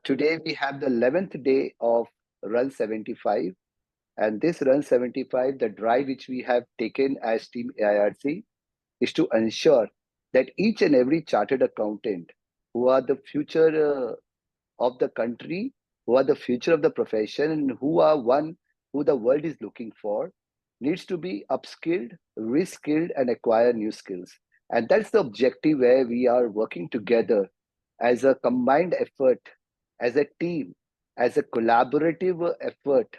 Today we have the 11th day of Run 75, and this Run 75, the drive which we have taken as Team AIRC is to ensure that each and every chartered accountant who are the future of the country, who are the future of the profession, and who are one who the world is looking for, needs to be upskilled, reskilled, and acquire new skills. And that's the objective where we are working together as a combined effort, as a team, as a collaborative effort,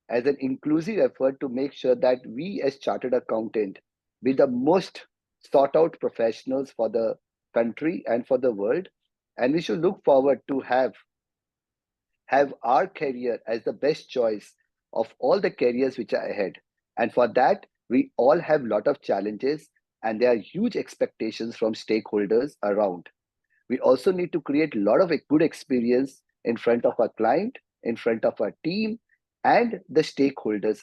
as an inclusive effort to make sure that we as chartered accountant be the most sought out professionals for the country and for the world. And we should look forward to have our career as the best choice of all the careers which are ahead. And for that, we all have a lot of challenges, and there are huge expectations from stakeholders around. We also need to create a lot of good experience in front of our client, in front of our team, and the stakeholders.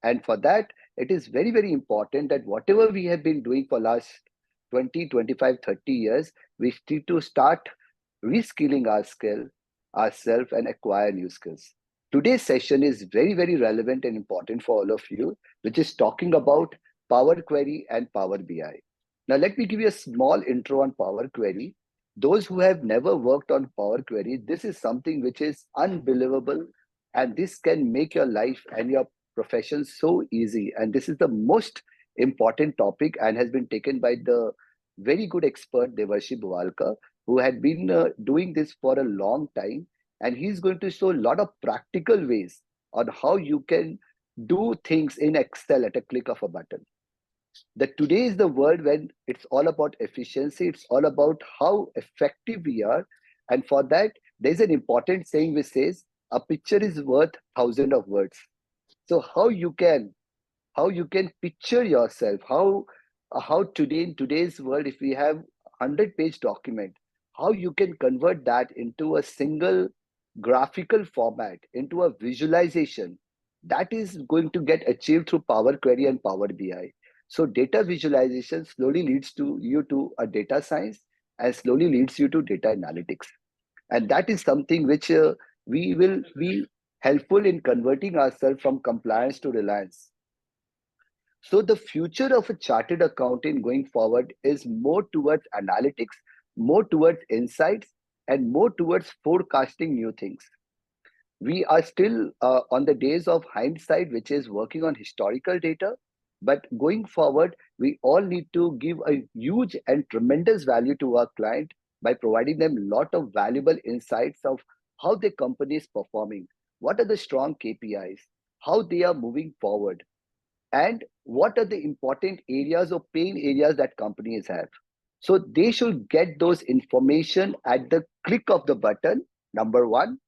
And for that, it is very, very important that whatever we have been doing for last 20, 25, 30 years, we need to start reskilling ourselves and acquire new skills. Today's session is very, very relevant and important for all of you, which is talking about Power Query and Power BI. Now, let me give you a small intro on Power Query. Those who have never worked on Power Query, this is something which is unbelievable, and this can make your life and your profession so easy. And this is the most important topic and has been taken by the very good expert, Devarshi Bhuwalka, who had been doing this for a long time. And he's going to show a lot of practical ways on how you can do things in Excel at a click of a button. That today is the world when it's all about efficiency, it's all about how effective we are. And for that, there's an important saying which says, a picture is worth thousand of words. So how you can picture yourself, how today in today's world, if we have 100-page document, how you can convert that into a single graphical format, into a visualization, that is going to get achieved through Power Query and Power BI. So data visualization slowly leads to you to a data science and slowly leads you to data analytics. And that is something which we will be helpful in converting ourselves from compliance to reliance. So the future of a chartered accountant going forward is more towards analytics, more towards insights, and more towards forecasting new things. We are still on the days of hindsight, which is working on historical data. But going forward, we all need to give a huge and tremendous value to our client by providing them a lot of valuable insights of how the company is performing, what are the strong KPIs, how they are moving forward, and what are the important areas or pain areas that companies have. So they should get those information at the click of the button, number one.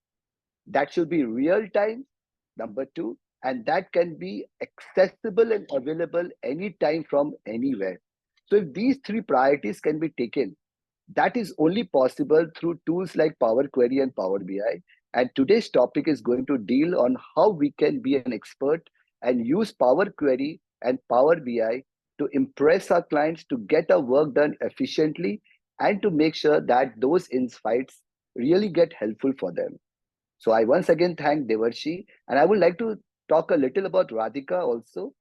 That should be real time, number two, and that can be accessible and available anytime from anywhere. So if these three priorities can be taken, that is only possible through tools like Power Query and Power BI. And today's topic is going to deal on how we can be an expert and use Power Query and Power BI to impress our clients, to get our work done efficiently, and to make sure that those insights really get helpful for them. So I once again thank Devarshi, and I would like to talk a little about Radhika also,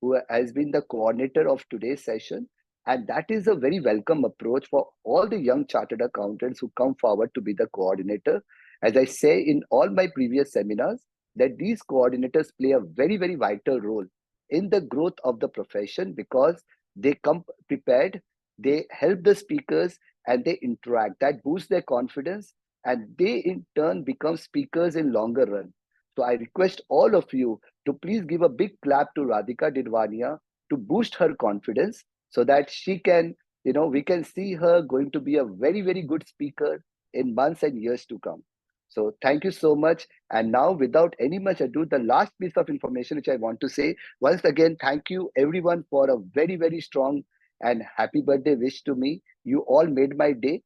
who has been the coordinator of today's session. And that is a very welcome approach for all the young chartered accountants who come forward to be the coordinator. As I say in all my previous seminars, that these coordinators play a very, very vital role in the growth of the profession because they come prepared, they help the speakers, and they interact. That boosts their confidence, and they in turn become speakers in longer run. So I request all of you to please give a big clap to Radhika Didwania to boost her confidence so that she can, we can see her going to be a very, very good speaker in months and years to come. So thank you so much. And now, without any much ado, the last piece of information which I want to say, once again, thank you everyone for a very, very strong and happy birthday wish to me. You all made my day.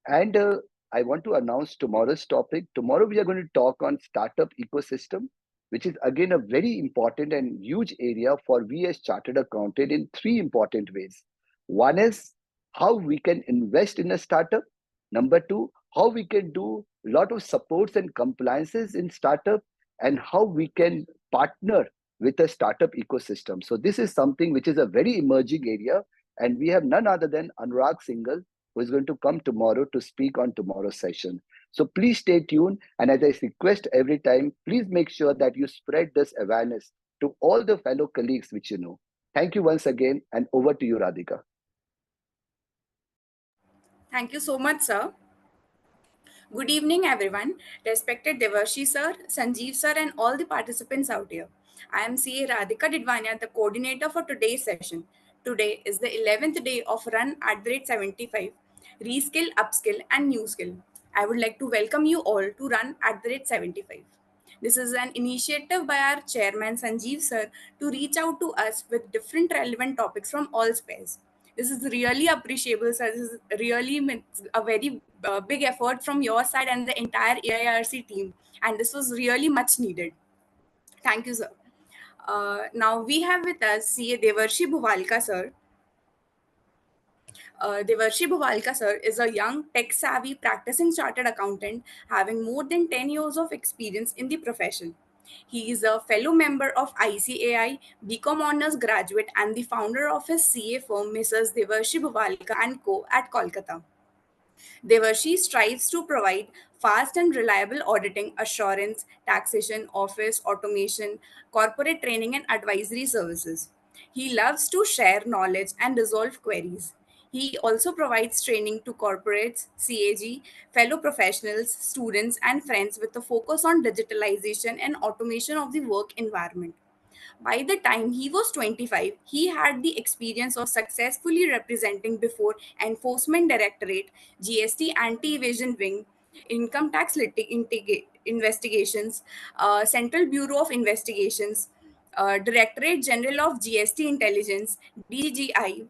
And I want to announce tomorrow's topic. Tomorrow we are going to talk on startup ecosystem, which is again a very important and huge area for we as chartered accountant in three important ways. One is how we can invest in a startup. Number two, how we can do a lot of supports and compliances in startup, and how we can partner with a startup ecosystem. So this is something which is a very emerging area, and we have none other than Anurag Singhal, who is going to come tomorrow to speak on tomorrow's session. So please stay tuned, and as I request every time, please make sure that you spread this awareness to all the fellow colleagues which you know. Thank you once again, and over to you, Radhika. Thank you so much, sir. Good evening, everyone. Respected Devarshi sir, Sanjeev sir, and all the participants out here. I am CA Radhika Didwania, the coordinator for today's session. Today is the 11th day of Run at the rate 75, Reskill, Upskill, and New Skill. I would like to welcome you all to Run at the rate 75. This is an initiative by our chairman Sanjeev sir to reach out to us with different relevant topics from all spheres. This is really appreciable, sir. This is really a very big effort from your side and the entire AIRC team, and this was really much needed. Thank you, sir. Now we have with us CA Devarshi Bhuwalka, sir. Devarshi Bhuwalka, sir, is a young, tech-savvy practicing chartered accountant having more than 10 years of experience in the profession. He is a fellow member of ICAI, BCom Honors graduate, and the founder of his CA firm, Mrs. Devarshi Bhuwalka and Co. at Kolkata. Devarshi strives to provide fast and reliable auditing, assurance, taxation, office, automation, corporate training, and advisory services. He loves to share knowledge and resolve queries. He also provides training to corporates, CAG, fellow professionals, students, and friends with a focus on digitalization and automation of the work environment. By the time he was 25, he had the experience of successfully representing before Enforcement Directorate, GST Anti-Evasion Wing, Income Tax Investigations, Central Bureau of Investigations, Directorate General of GST Intelligence, DGI,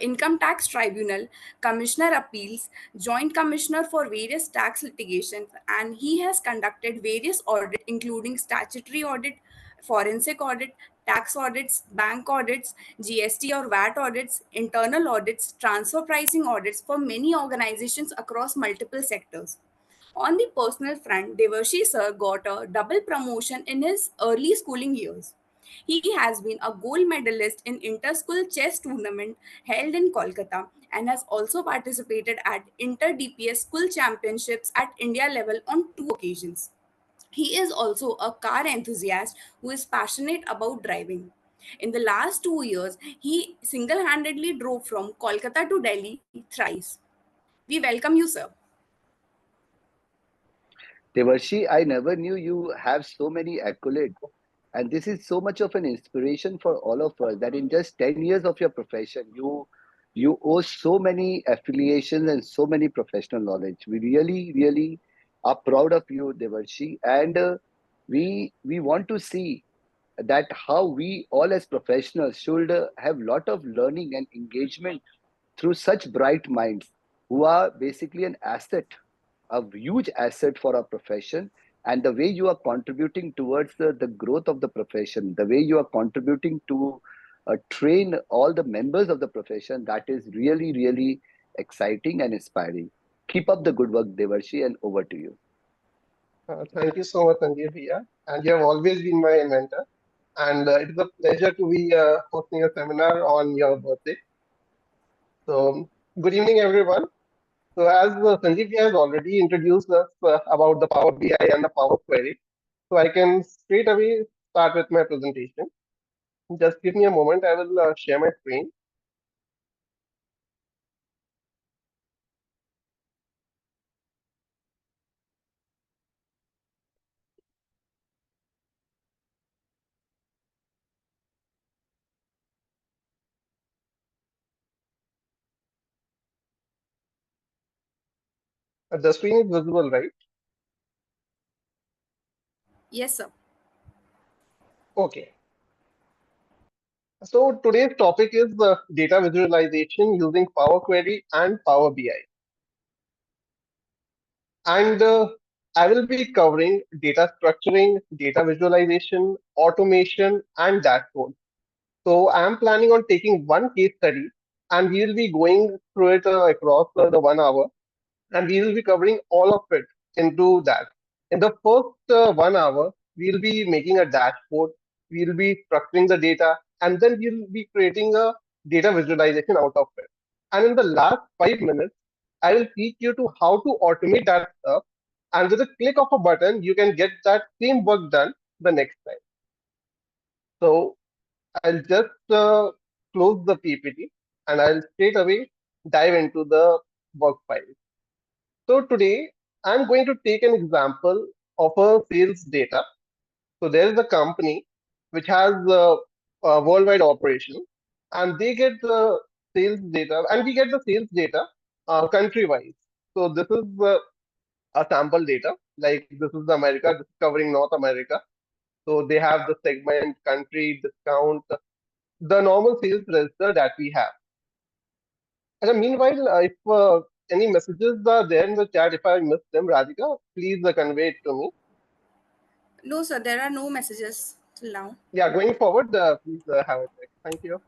Income Tax Tribunal, Commissioner Appeals, Joint Commissioner for various tax litigations, and he has conducted various audits, including statutory audit, forensic audit, tax audits, bank audits, GST or VAT audits, internal audits, transfer pricing audits for many organizations across multiple sectors. On the personal front, Devarshi sir got a double promotion in his early schooling years. He has been a gold medalist in inter-school chess tournament held in Kolkata and has also participated at inter-DPS school championships at India level on 2 occasions. He is also a car enthusiast who is passionate about driving. In the last 2 years, he single handedly drove from Kolkata to Delhi thrice. We welcome you, sir. Devarshi, I never knew you have so many accolades. And this is so much of an inspiration for all of us that in just 10 years of your profession, you owe so many affiliations and so many professional knowledge. We really, really are proud of you, Devarshi. And we want to see that how we all as professionals should have lot of learning and engagement through such bright minds who are basically an asset, a huge asset for our profession. And the way you are contributing towards the growth of the profession, the way you are contributing to train all the members of the profession, that is really, really exciting and inspiring. Keep up the good work, Devarshi, and over to you. Thank you so much, Sanjeev Bhaiya. And you have always been my mentor. And it is a pleasure to be hosting a seminar on your birthday. So, good evening, everyone. So, as Sanjeev Bhaiya has already introduced us about the Power BI and the Power Query, so I can straight away start with my presentation. Just give me a moment. I will share my screen. The screen is visible, right? Yes, sir. Okay. So today's topic is data visualization using Power Query and Power BI. And I will be covering data structuring, data visualization, automation, and dashboard. So I am planning on taking one case study and we will be going through it across the 1 hour. and we will be covering all of it into that. In the first 1 hour, we'll be making a dashboard, we'll be structuring the data, and then we'll be creating a data visualization out of it. And in the last 5 minutes, I will teach you to how to automate that stuff. And with a click of a button, you can get that same work done the next time. So I'll just close the PPT and I'll straight away dive into the work file. So today I'm going to take an example of a sales data. So there is a company which has a worldwide operation, and they get the sales data, and we get the sales data country wise. So this is a sample data. Like this is America, this is covering North America. So they have the segment, country, discount, the normal sales register that we have. And meanwhile, if any messages are there in the chat, if I missed them, Radhika, please convey it to me. No, sir, there are no messages till now. Yeah, going forward, please have a check. Thank you.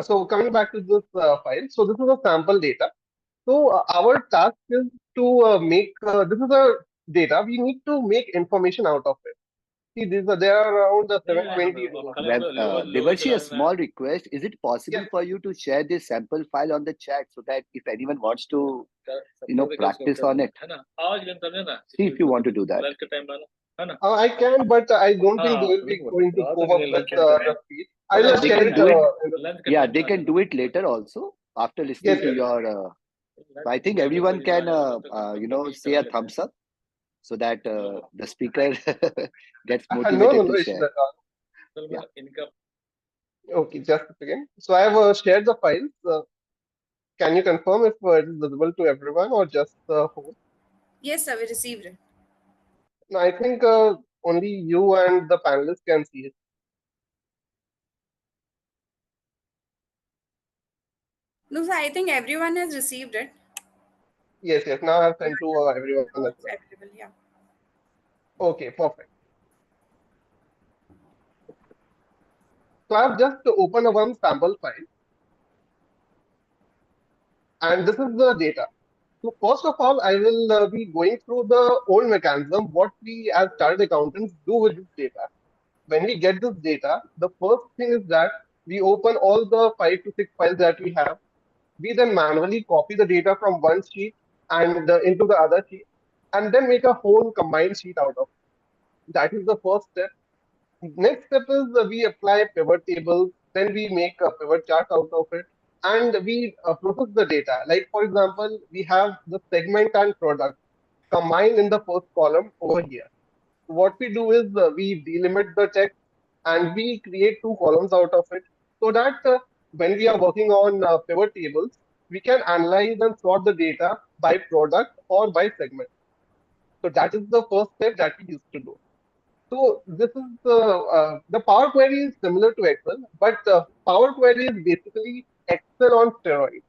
So coming back to this file, so this is a sample data. So our task is to make this is a data. We need to make information out of it. See, there are around 720 rows. Devarshi, a small request. Is it possible Yes, for you to share this sample file on the chat so that if anyone wants to, practice on it, see if you want to do that. I can, but I don't think they will be going to cope up with the speed. I'll just They share can it do it. in the. Yeah, they can do it later also after listening Yes, to yes. your. I think everyone can, say a thumbs up so that the speaker gets No, no, motivated no to issues share. at all. Yeah. Okay, just a second. So I have shared the files. Can you confirm if it is visible to everyone or just the host? Yes, sir, we received it. No, I think only you and the panelists can see it. No, sir, I think everyone has received it. Yes, yes. Now I've Yeah, sent to yeah. everyone Now as it's well. available. Yeah. Okay, perfect. So I've just opened a one sample file, and this is the data. So first of all, I will be going through the old mechanism, what we as chartered accountants do with this data. When we get this data, the first thing is that we open all the 5 to 6 files that we have. We then manually copy the data from one sheet and into the other sheet, and then make a whole combined sheet out of it. That is the first step. Next step is we apply pivot tables, then we make a pivot chart out of it, and we process the data. Like for example, we have the segment and product combined in the first column over here. What we do is we delimit the text and we create two columns out of it so that when we are working on pivot tables, we can analyze and sort the data by product or by segment. So that is the first step that we used to do. So this is the Power Query is similar to Excel, but Power Query is basically Excel on steroids.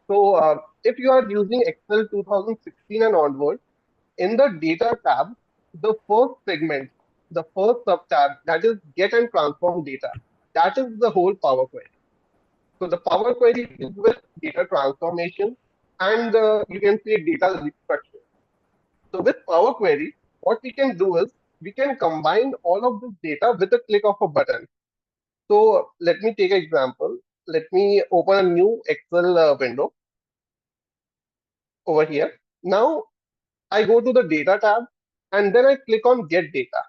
So if you are using Excel 2016 and onward, in the data tab, the first segment, the first sub tab, that is get and transform data. That is the whole Power Query. So the Power Query deals with data transformation and you can say data restructure. So with Power Query, what we can do is we can combine all of this data with a click of a button. So let me take an example. Let me open a new Excel window over here. Now I go to the data tab and then I click on get data.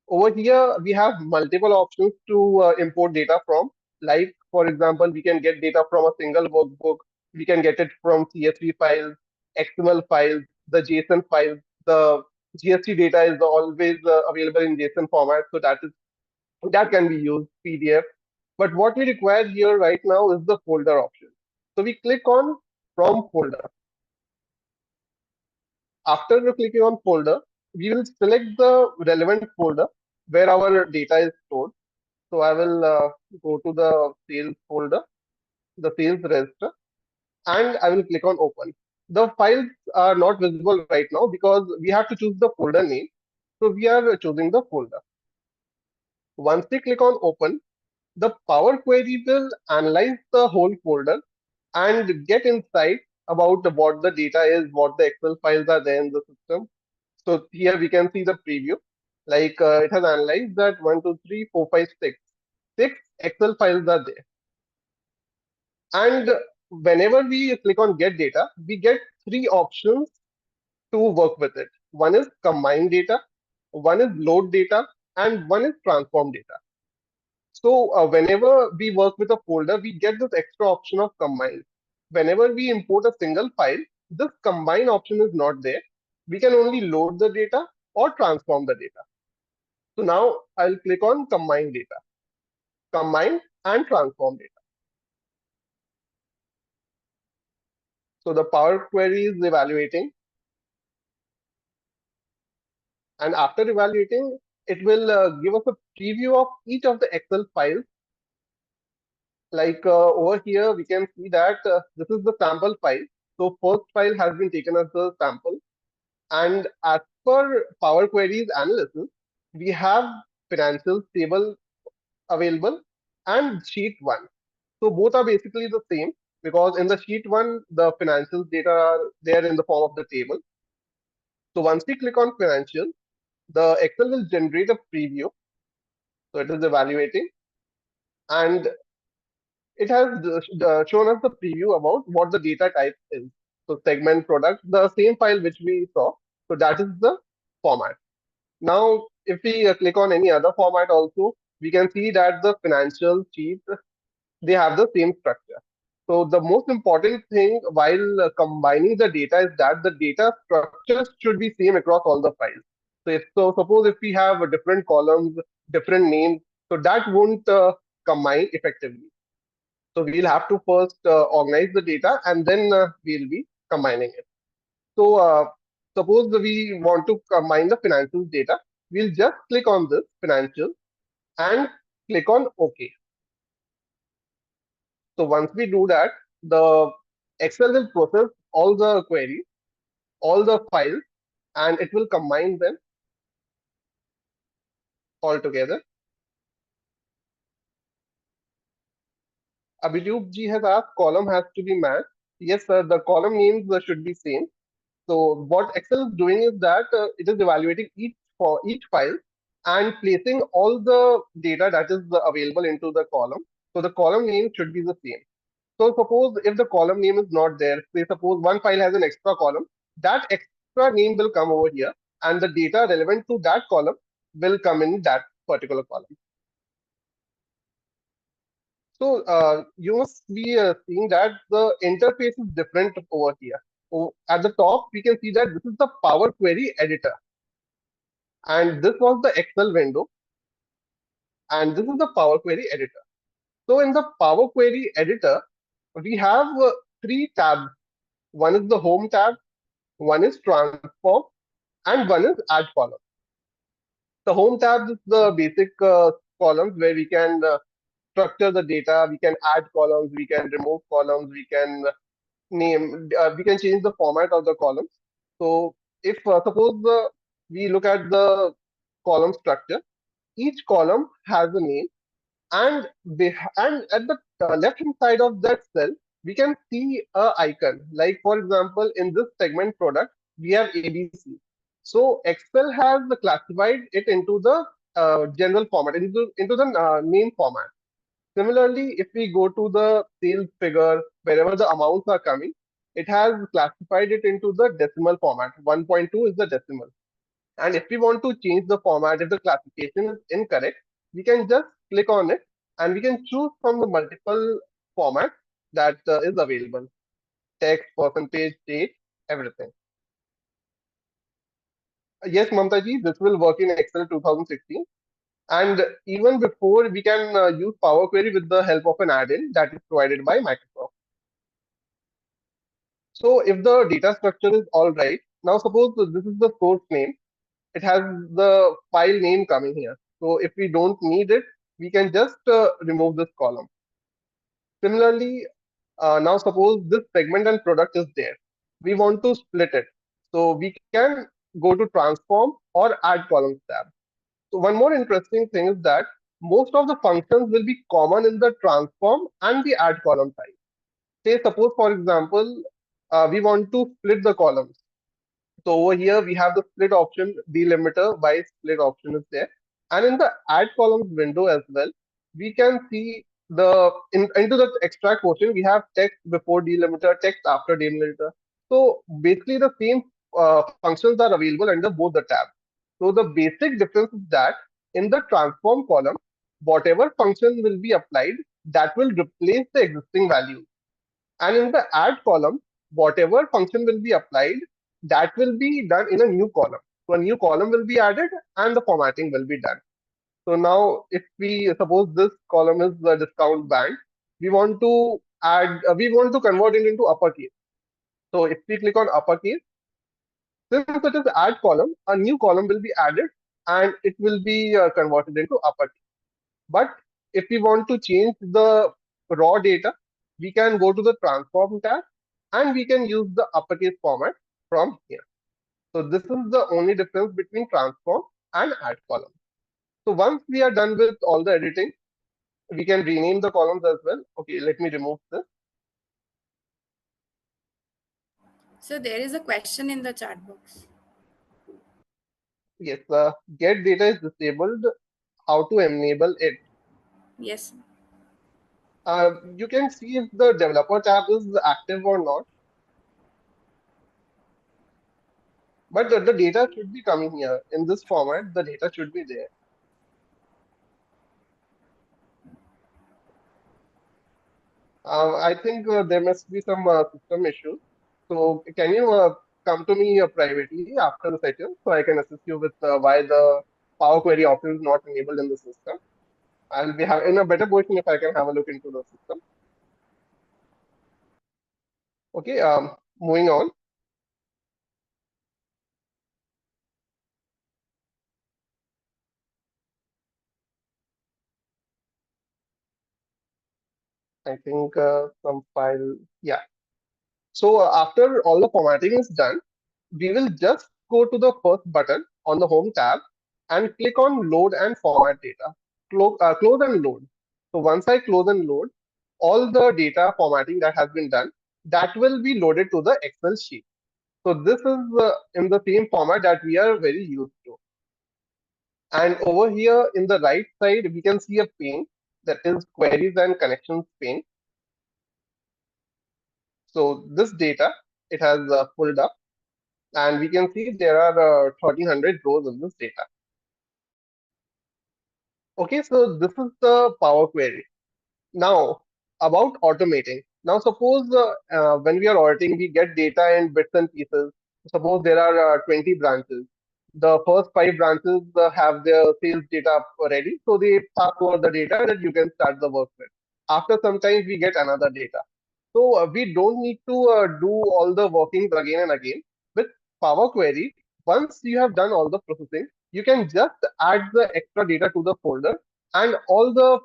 Over here, we have multiple options to import data from. Like, for example, we can get data from a single workbook. We can get it from CSV files, XML files, the JSON files. The GST data is always available in JSON format, so that can be used PDF. But what we require here right now is the folder option. So we click on from folder. After clicking on folder, we will select the relevant folder where our data is stored. So I will go to the sales folder, the sales register, and I will click on open. The files are not visible right now because we have to choose the folder name. So we are choosing the folder. Once we click on open, the Power Query will analyze the whole folder and get insight about what the data is, what the Excel files are there in the system. So here we can see the preview. Like it has analyzed that 1, 2, 3, 4, 5, 6. 6 Excel files are there. And whenever we click on get data, we get three options to work with it. One is combine data, one is load data, and one is transform data. So whenever we work with a folder, we get this extra option of combine. Whenever we import a single file, this combine option is not there. We can only load the data or transform the data. So now I'll click on combine data, combine and transform data. So the Power Query is evaluating, and after evaluating, it will give us a preview of each of the Excel files. Like over here, we can see that this is the sample file. So first file has been taken as the sample. And as per Power Query's analysis, we have financials table available and sheet one. So both are basically the same because in the sheet one, the financials data are there in the form of the table. So once we click on financials, the Excel will generate a preview. So it is evaluating, and it has shown us the preview about what the data type is. So segment product, the same file which we saw. So that is the format. Now, if we click on any other format also, we can see that the financial sheet, they have the same structure. So the most important thing while combining the data is that the data structures should be same across all the files. So suppose if we have different columns, different names, so that won't combine effectively. So we'll have to first organize the data and then we'll be combining it. So suppose we want to combine the financials data, we'll just click on this financial and click on OK. So once we do that, the Excel will process all the queries, all the files, and it will combine them all together. Abhijit ji has asked column has to be matched. Yes, sir, the column names should be same. So what Excel is doing is that it is evaluating each file and placing all the data that is available into the column. So the column name should be the same. So suppose if the column name is not there, say suppose one file has an extra column, that extra name will come over here and the data relevant to that column will come in that particular column. So you must be seeing that the interface is different over here. So at the top, we can see that this is the Power Query editor. And this was the Excel window. And this is the Power Query editor. So in the Power Query editor, we have three tabs. One is the Home tab, one is Transform, and one is Add column. The Home tab is the basic columns where we can structure the data, we can add columns, we can remove columns, we can we can change the format of the columns. So if suppose we look at the column structure, each column has a name, and and at the left hand side of that cell, we can see a icon. Like for example, in this segment product, we have ABC. So Excel has classified it into the general format, into the name format. Similarly, if we go to the sales figure, wherever the amounts are coming, it has classified it into the decimal format. 1.2 is the decimal. And if we want to change the format, if the classification is incorrect, we can just click on it and we can choose from the multiple formats that is available. Text, percentage, date, everything. Yes, Mamta ji, this will work in Excel 2016. And even before, we can use Power Query with the help of an add-in that is provided by Microsoft. So if the data structure is all right, now suppose this is the source name. It has the file name coming here. So if we don't need it, we can just remove this column. Similarly, now suppose this segment and product is there. We want to split it. So we can go to transform or add columns tab. So one more interesting thing is that most of the functions will be common in the transform and the add column type. Say, suppose, for example, we want to split the columns. So over here we have the split option, delimiter by split option is there. And in the add columns window as well, we can see into the extract portion, we have text before delimiter, text after delimiter. So basically the same functions are available under both the tabs. So the basic difference is that in the transform column, whatever function will be applied, that will replace the existing value. And in the add column, whatever function will be applied, that will be done in a new column. So a new column will be added and the formatting will be done. So now if we suppose this column is the discount band, we want to convert it into uppercase. So if we click on uppercase, since it is add column, a new column will be added and it will be converted into uppercase. But if we want to change the raw data, we can go to the transform tab and we can use the uppercase format from here. So this is the only difference between transform and add column. So once we are done with all the editing, we can rename the columns as well. Okay, let me remove this. So there is a question in the chat box. Yes, get data is disabled. How to enable it? Yes. You can see if the developer tab is active or not, but the data should be coming here in this format. The data should be there. I think there must be some system issue. So can you come to me privately after the session so I can assist you with why the Power Query option is not enabled in the system? I'll be in a better position if I can have a look into the system. Okay, moving on. I think some file. Yeah. So after all the formatting is done, we will just go to the first button on the home tab and click on load and format data. Close and load. So once I close and load, all the data formatting that has been done, that will be loaded to the Excel sheet. So this is in the same format that we are very used to. And over here in the right side, we can see a pane that is queries and connections pane. So this data, it has pulled up and we can see there are 1300 rows in this data. Okay, so this is the Power Query. Now, about automating. Now, suppose when we are auditing, we get data in bits and pieces. Suppose there are 20 branches. The first five branches have their sales data ready, so they pass over the data that you can start the work with. After some time, we get another data. So we don't need to do all the workings again and again. With Power Query, once you have done all the processing, you can just add the extra data to the folder and all the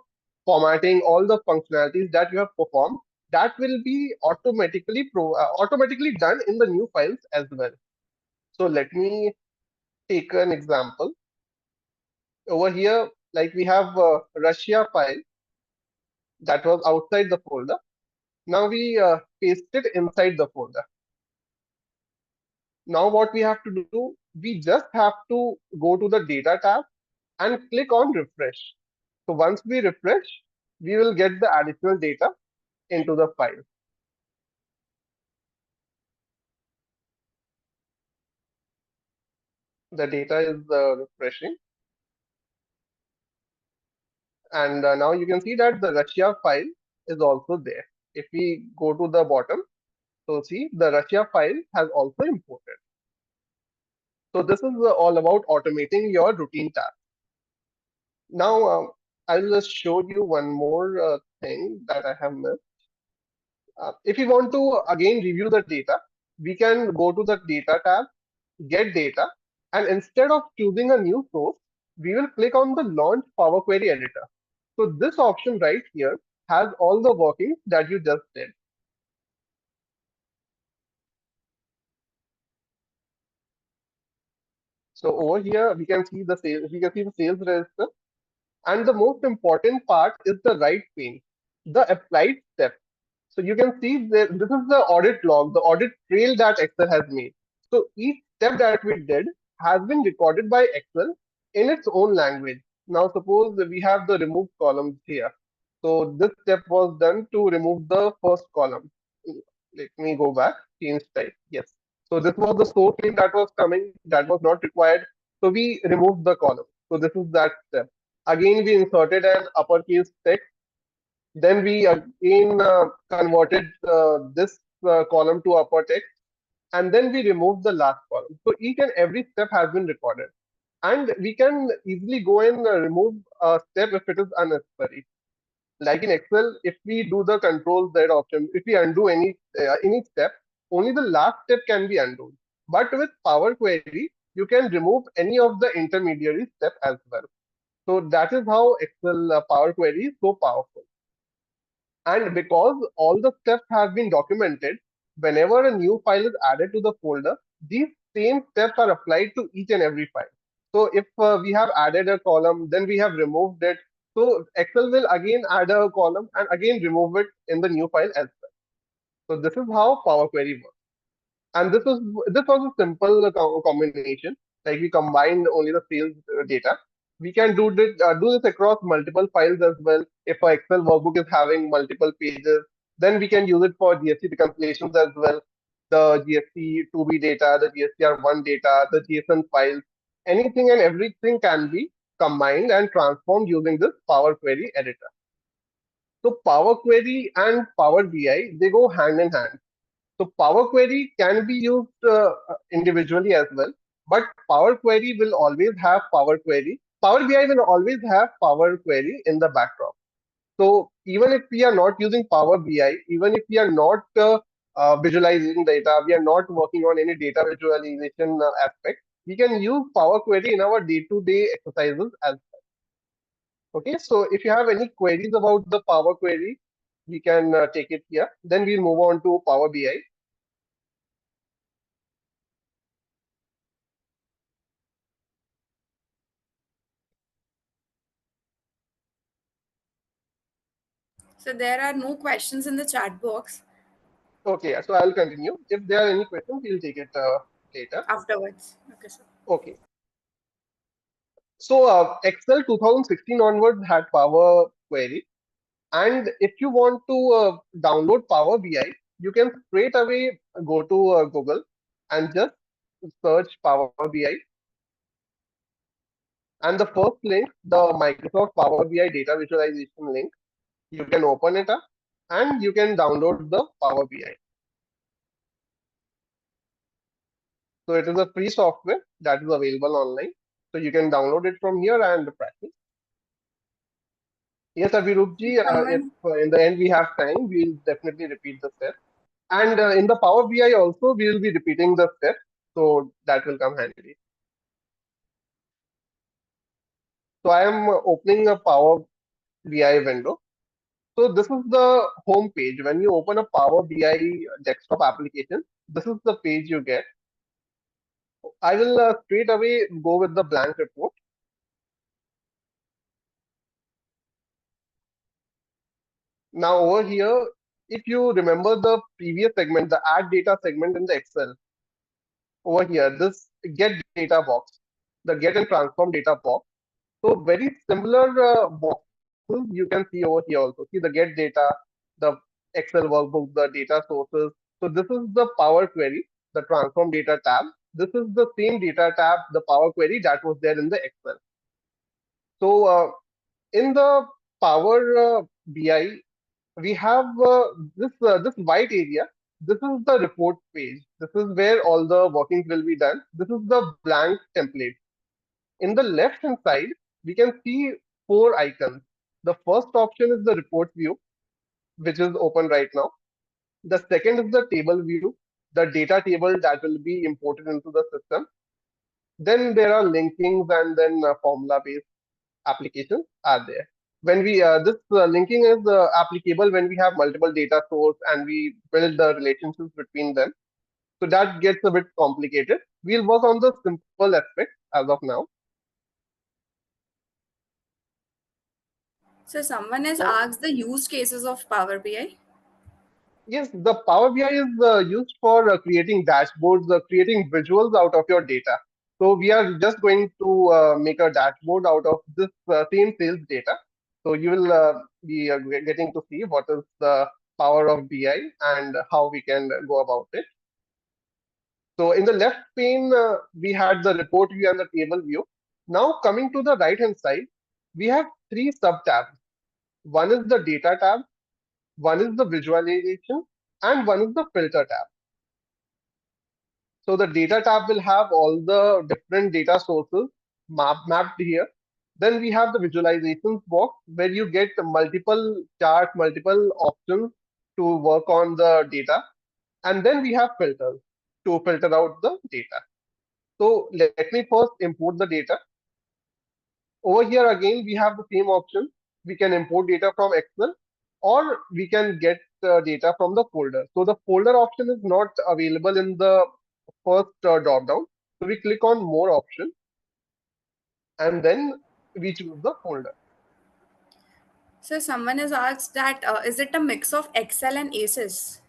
formatting, all the functionalities that you have performed, that will be automatically done in the new files as well. So let me take an example. Over here, like we have Russia file that was outside the folder. Now we paste it inside the folder. Now what we have to do, we just have to go to the data tab and click on refresh. So once we refresh, we will get the additional data into the file. The data is refreshing. And now you can see that the Russia file is also there. If we go to the bottom, so see the Russia file has also imported. So this is all about automating your routine tasks. Now I'll just show you one more thing that I have missed. If you want to again review the data, we can go to the data tab, get data, and instead of choosing a new source, we will click on the launch Power Query editor. So this option right here has all the workings that you just did. So over here we can see the sales, we can see the sales register, and the most important part is the right pane, the applied step. So you can see that this is the audit log, the audit trail that Excel has made. So each step that we did has been recorded by Excel in its own language. Now suppose we have the remove columns here. So this step was done to remove the first column. Let me go back, change type. Yes. So this was the source link that was coming, that was not required. So we removed the column. So this is that step. Again, we inserted an uppercase text, then we again converted this column to upper text, and then we removed the last column. So each and every step has been recorded. And we can easily go and remove a step if it is unnecessary. Like in Excel, if we do the control Z option, if we undo any step, only the last step can be undone. But with Power Query, you can remove any of the intermediary step as well. So that is how Excel Power Query is so powerful. And because all the steps have been documented, whenever a new file is added to the folder, these same steps are applied to each and every file. So if we have added a column, then we have removed it. So Excel will again add a column and again remove it in the new file as well. So this is how Power Query works. And this was a simple combination. Like we combined only the sales data. We can do this across multiple files as well. If our Excel workbook is having multiple pages, then we can use it for GST reconciliations as well. The GST 2B data, the GSTR1 data, the JSON files, anything and everything can be combined and transformed using this Power Query editor. So Power Query and Power BI, they go hand in hand. So Power Query can be used individually as well, but Power Query will always have Power Query. Power BI will always have Power Query in the backdrop. So even if we are not using Power BI, even if we are not visualizing data, we are not working on any data visualization aspect, we can use Power Query in our day-to-day exercises as well. Okay, so if you have any queries about the Power Query, we can take it here. Then we'll move on to Power BI. So there are no questions in the chat box Okay, so I'll continue. If there are any questions, we'll take it later. afterwards. Okay, sir. Okay. So Excel 2016 onwards had Power Query, and if you want to download Power BI, you can straight away go to Google and just search Power BI. And the first link, the Microsoft Power BI data visualization link, you can open it up and you can download the Power BI. So it is a free software that is available online. So you can download it from here and practice. Yes, Abhirupji, if Someone, in the end we have time, we'll definitely repeat the step. And in the Power BI also, we will be repeating the step. So that will come handy. So I am opening a Power BI window. So this is the home page. When you open a Power BI desktop application, this is the page you get. I will straight away go with the blank report. Now over here, if you remember the previous segment, the add data segment in the Excel, over here, this get data box, the get and transform data box. So very similar boxes you can see over here also. See the get data, the Excel workbook, the data sources. So this is the Power Query, the transform data tab. This is the same data tab, the Power Query that was there in the Excel. So in the Power BI, we have this white area. This is the report page. This is where all the workings will be done. This is the blank template. In the left hand side, we can see four icons. The first option is the report view, which is open right now. The second is the table view, the data table that will be imported into the system. Then there are linkings and then formula based applications are there. When we this linking is applicable when we have multiple data source and we build the relationships between them. So that gets a bit complicated. We'll work on the simple aspect as of now. so someone has So asked the use cases of Power BI. Yes, the Power BI is used for creating dashboards, creating visuals out of your data. So we are just going to make a dashboard out of this same sales data. So you will be getting to see what is the power of BI and how we can go about it. So in the left pane, we had the report view and the table view. Now coming to the right hand side, we have three sub tabs. One is the data tab, one is the visualization, and one is the filter tab. So the data tab will have all the different data sources mapped here. Then we have the visualizations box where you get multiple charts, multiple options to work on the data. And then we have filters to filter out the data. So let me first import the data. Over here again, we have the same option. We can import data from Excel or we can get data from the folder. So the folder option is not available in the first drop down. So we click on more option and then we choose the folder. So someone has asked that is it a mix of Excel and ACES?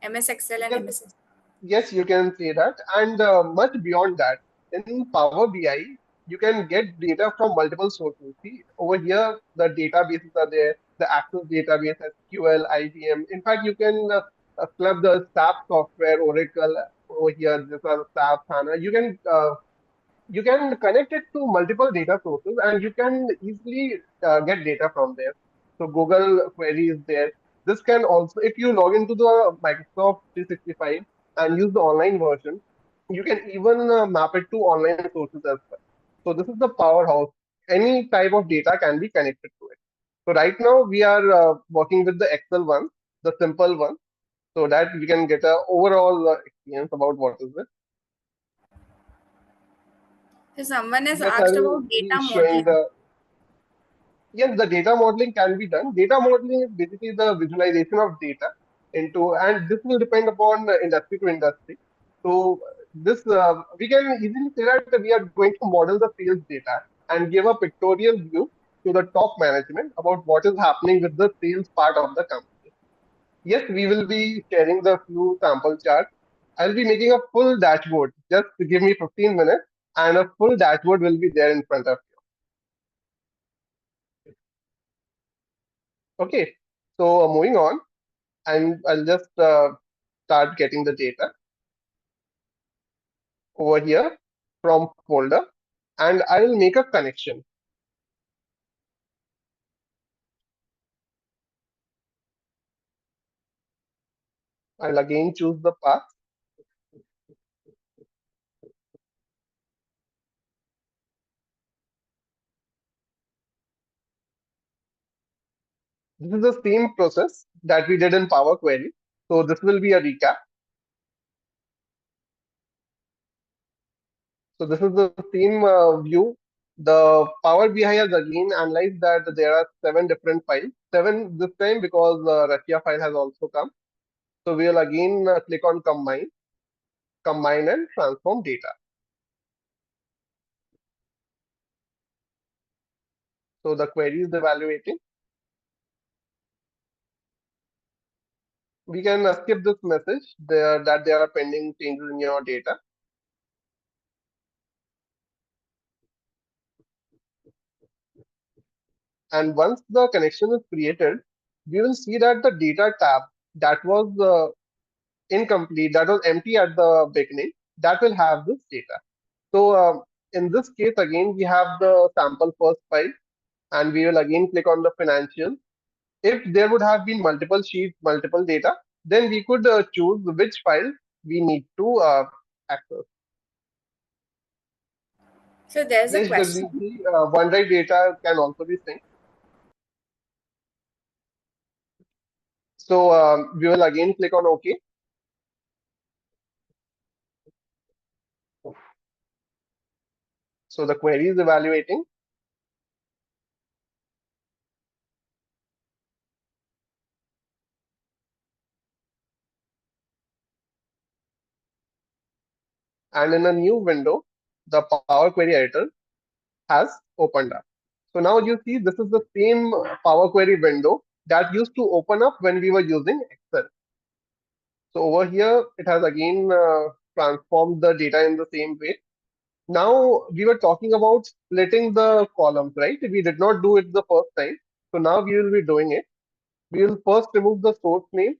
MS Excel and Yes, MS. yes, you can say that. And much beyond that, in Power BI, you can get data from multiple sources. See, over here, the databases are there, the Access database, SQL, IBM. In fact, you can club the SAP software, Oracle over here, this are SAP, HANA. You can connect it to multiple data sources and you can easily get data from there. So Google query is there. This can also, if you log into the Microsoft 365 and use the online version, you can even map it to online sources as well. So this is the powerhouse. Any type of data can be connected to it. So right now we are working with the Excel one, the simple one, so that we can get a overall experience about what is it. So someone has Yes, I asked will about be data showing modeling. the. Yes, the data modeling can be done. Data modeling is basically the visualization of data into, and this will depend upon industry to industry. So this we can easily say that we are going to model the sales data and give a pictorial view to the top management about what is happening with the sales part of the company. Yes, we will be sharing the few sample charts. I'll be making a full dashboard. Just give me 15 minutes, and a full dashboard will be there in front of you. Okay. So moving on. And I'll just start getting the data over here from folder and I will make a connection. I'll again choose the path. This is the same process that we did in Power Query. So this will be a recap. So this is the same view. The Power BI has again analyzed that there are seven different files. Seven this time because Russia file has also come. So we will again click on combine and transform data. So the query is evaluating. We can skip this message there that there are pending changes in your data. And once the connection is created, we will see that the data tab that was incomplete, that was empty at the beginning, that will have this data. So in this case, again, we have the sample first file, and we will again click on the financial. If there would have been multiple sheets, multiple data, then we could choose which file we need to access. So there's a Yes, question. the OneDrive data can also be synced. So we will again click on OK. So the query is evaluating. And in a new window, the Power Query editor has opened up. So now you see this is the same Power Query window that used to open up when we were using Excel. So over here, it has again transformed the data in the same way. Now we were talking about splitting the columns, right? We did not do it the first time. So now we will be doing it. We will first remove the source name,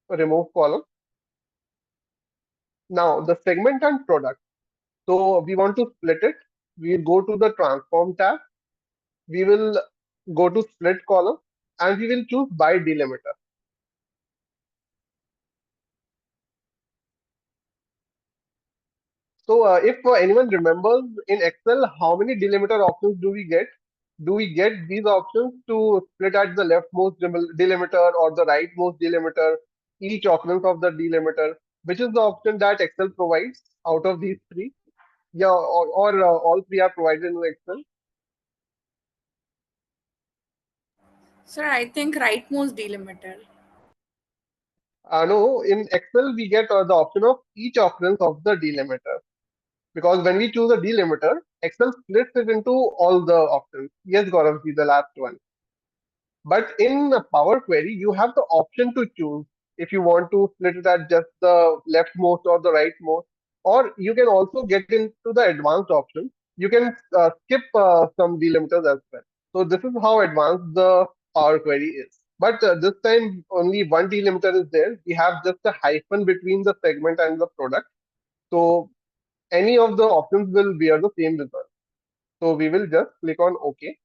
remove column. Now the segment and product. So we want to split it. We will go to the transform tab. We will go to split column and we will choose by delimiter. So if anyone remembers in Excel, how many delimiter options do we get? Do we get these options to split at the leftmost delimiter or the rightmost delimiter, each occurrence of the delimiter? Which is the option that Excel provides out of these three? Yeah, or all three are provided in Excel. Sir, I think rightmost delimiter. No, in Excel we get the option of each occurrence of the delimiter. Because when we choose a delimiter, Excel splits it into all the options. Yes, Gaurav, the last one. But in a Power Query, you have the option to choose if you want to split it at just the leftmost or the rightmost, or you can also get into the advanced option. You can skip some delimiters as well. So this is how advanced the Power Query is. But this time only one delimiter is there. We have just a hyphen between the segment and the product. So any of the options will bear the same result. So we will just click on OK.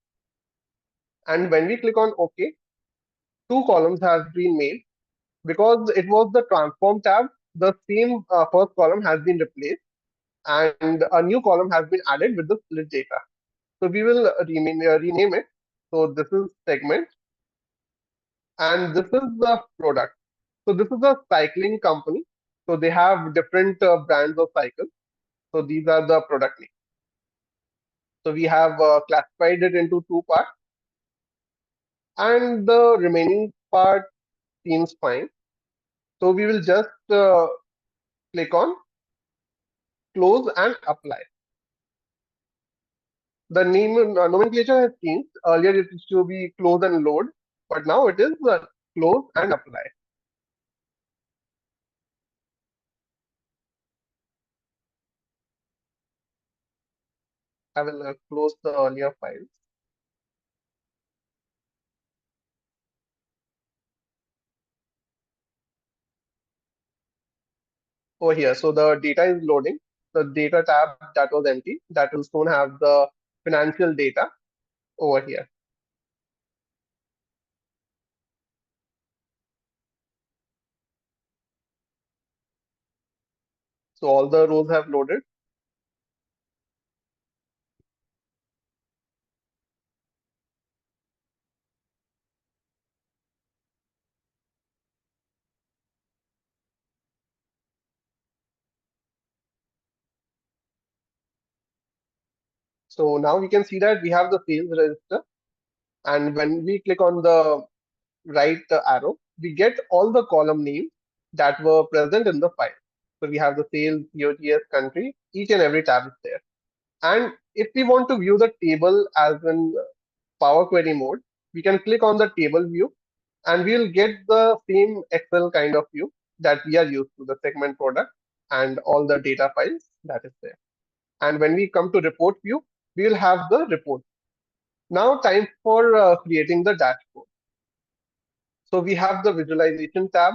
And when we click on OK, two columns have been made. Because it was the transform tab, the same first column has been replaced and a new column has been added with the split data. So we will rename it. So this is segment and this is the product. So this is a cycling company. So they have different brands of cycles. So these are the product names. So we have classified it into two parts and the remaining part seems fine. So we will just click on close and apply. The name nomenclature has changed. Earlier it used to be close and load, but now it is close and apply. I will close the earlier files. Over here. So the data is loading. The data tab that was empty, that will soon have the financial data over here. So all the rows have loaded. So now we can see that we have the sales register. And when we click on the right arrow, we get all the column names that were present in the file. So we have the sales, COGS, country, each and every tab is there. And if we want to view the table as in Power Query mode, we can click on the table view and we'll get the same Excel kind of view that we are used to, the segment product and all the data files that is there. And when we come to report view, we will have the report. Now time for creating the dashboard. So we have the visualization tab.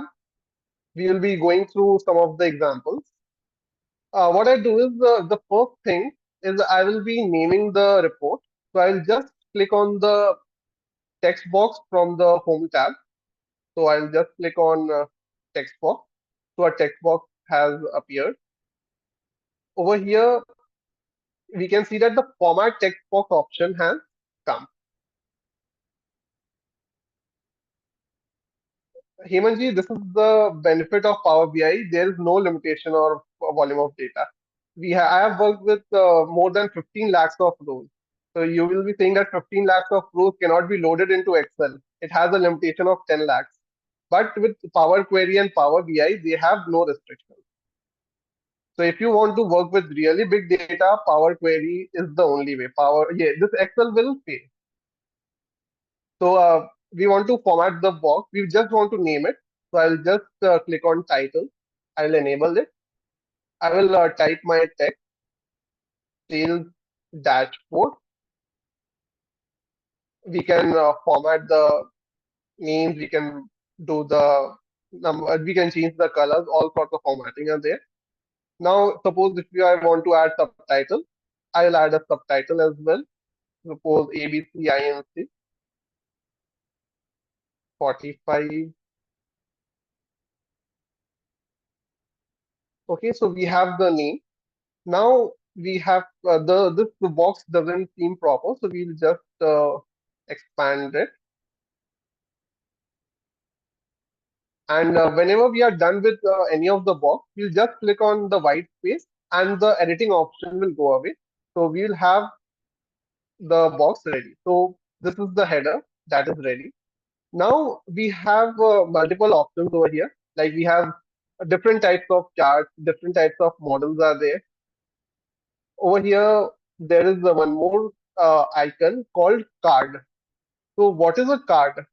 We will be going through some of the examples. What I do is the first thing is I will be naming the report. So I'll just click on the text box from the home tab. So I'll just click on text box. So a text box has appeared. Over here, we can see that the format text box option has come. Hemanji, this is the benefit of Power BI. There is no limitation or volume of data. I have worked with more than 15 lakhs of rows. So you will be saying that 15 lakhs of rows cannot be loaded into Excel. It has a limitation of 10 lakhs. But with Power Query and Power BI, they have no restrictions. So if you want to work with really big data, Power Query is the only way. This Excel will fail. So we want to format the box. We just want to name it. So I'll just click on title. I'll enable it. I will type my text, sales dashboard. We can format the names. We can do the number. We can change the colors. All sorts of formatting are there. Now, suppose if I want to add subtitle, I'll add a subtitle as well. Suppose ABCINC 45. Okay, so we have the name. Now we have the box doesn't seem proper, so we'll just expand it. And whenever we are done with any of the box, we'll just click on the white space, and the editing option will go away. So we'll have the box ready. So this is the header that is ready. Now we have multiple options over here. Like we have different types of charts, different types of models are there. Over here, there is one more icon called card. So what is a card?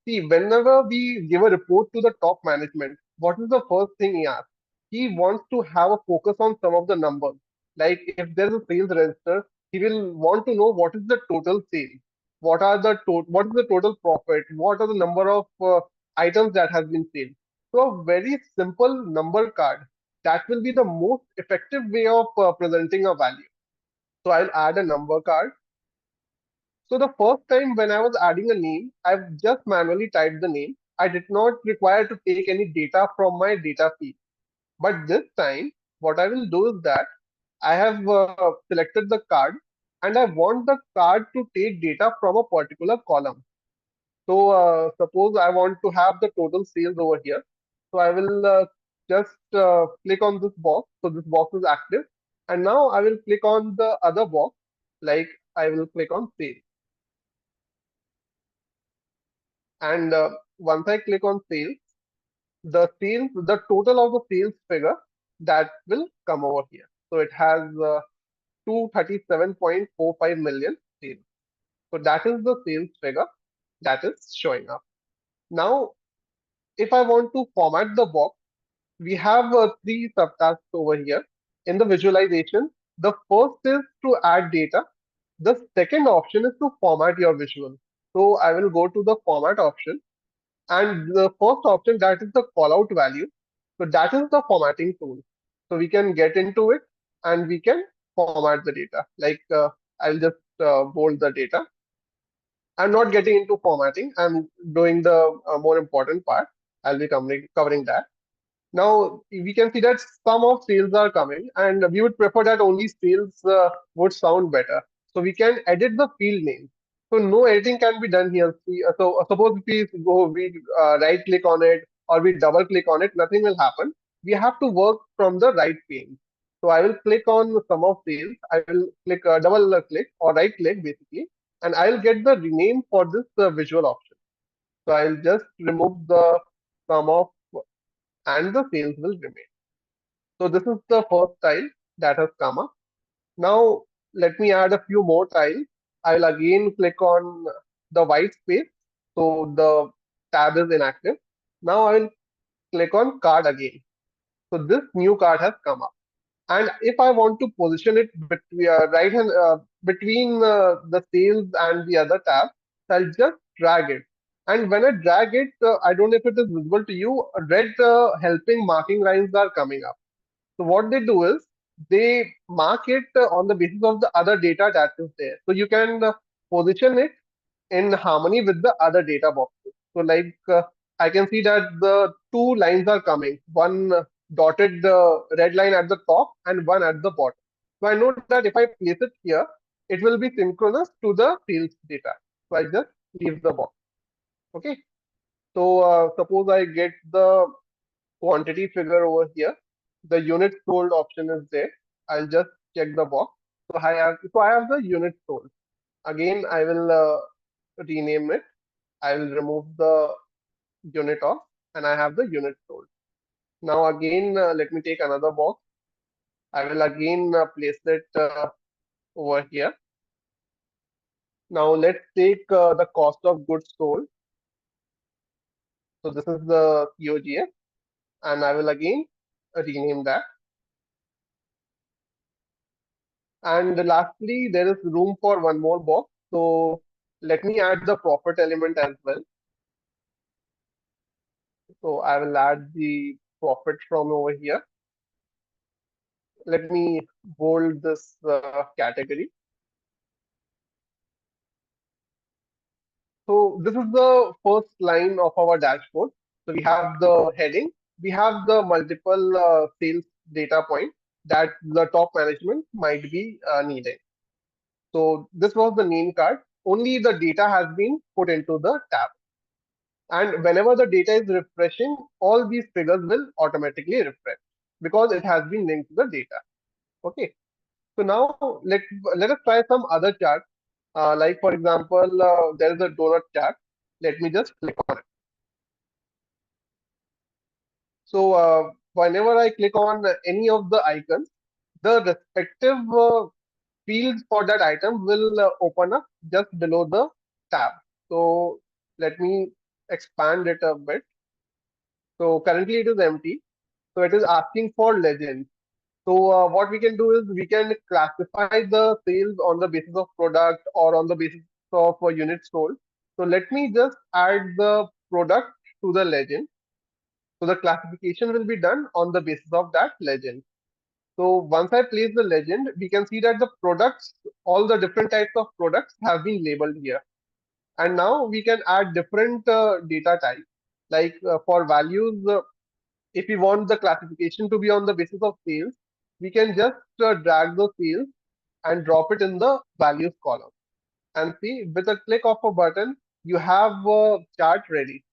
See, whenever we give a report to the top management, what is the first thing he asks? He wants to have a focus on some of the numbers. Like if there's a sales register, he will want to know what is the total sale, what is the total profit, what are the number of items that has been sold. So a very simple number card that will be the most effective way of presenting a value. So I'll add a number card. So the first time when I was adding a name, I've just manually typed the name. I did not require to take any data from my data feed. But this time, what I will do is that I have selected the card and I want the card to take data from a particular column. So suppose I want to have the total sales over here. So I will just click on this box. So this box is active. And now I will click on the other box, like I will click on sales. And once I click on sales, the total of the sales figure that will come over here. So it has 237.45 million sales. So that is the sales figure that is showing up. Now, if I want to format the box, we have three subtasks over here. In the visualization, the first is to add data. The second option is to format your visual. So I will go to the format option. And the first option, that is the callout value. So that is the formatting tool. So we can get into it and we can format the data. Like I'll just bold the data. I'm not getting into formatting. I'm doing the more important part. I'll be covering that. Now we can see that some of sales are coming, and we would prefer that only sales would sound better. So we can edit the field name. So no editing can be done here. So suppose if we right click on it or we double click on it, nothing will happen. We have to work from the right pane. So I will click on sum of sales. I will click double click or right click basically, and I'll get the rename for this visual option. So I'll just remove the sum of and the sales will remain. So this is the first tile that has come up. Now let me add a few more tiles. I'll again click on the white space. So the tab is inactive. Now I will click on card again. So this new card has come up. And if I want to position it between between the sales and the other tab, I'll just drag it. And when I drag it, I don't know if it is visible to you. Red helping marking lines are coming up. So what they do is they mark it on the basis of the other data that is there. So you can position it in harmony with the other data boxes. So like I can see that the two lines are coming, one dotted red line at the top and one at the bottom. So I know that if I place it here, it will be synchronous to the sales data. So I just leave the box. Okay. So suppose I get the quantity figure over here. The unit sold option is there. I'll just check the box. So I have the unit sold. Again, I will rename it. I will remove the unit off and I have the unit sold. Now again, let me take another box. I will again place it over here. Now let's take the cost of goods sold. So this is the COGS, and I will again rename that. And lastly, there is room for one more box. So let me add the profit element as well. So I will add the profit from over here. Let me bold this category. So this is the first line of our dashboard. So we have the heading, we have the multiple sales data points that the top management might be needing. So this was the name card. Only the data has been put into the tab. And whenever the data is refreshing, all these figures will automatically refresh because it has been linked to the data. Okay. So now let us try some other chart. Like for example, there is a donut chart. Let me just click on it. So whenever I click on any of the icons, the respective fields for that item will open up just below the tab. So let me expand it a bit. So currently it is empty. So it is asking for legends. So what we can do is we can classify the sales on the basis of product or on the basis of units sold. So let me just add the product to the legend. So the classification will be done on the basis of that legend. So once I place the legend, we can see that the products, all the different types of products have been labeled here. And now we can add different data types. Like for values, if we want the classification to be on the basis of sales, we can just drag the sales and drop it in the values column. And see, with a click of a button, you have a chart ready.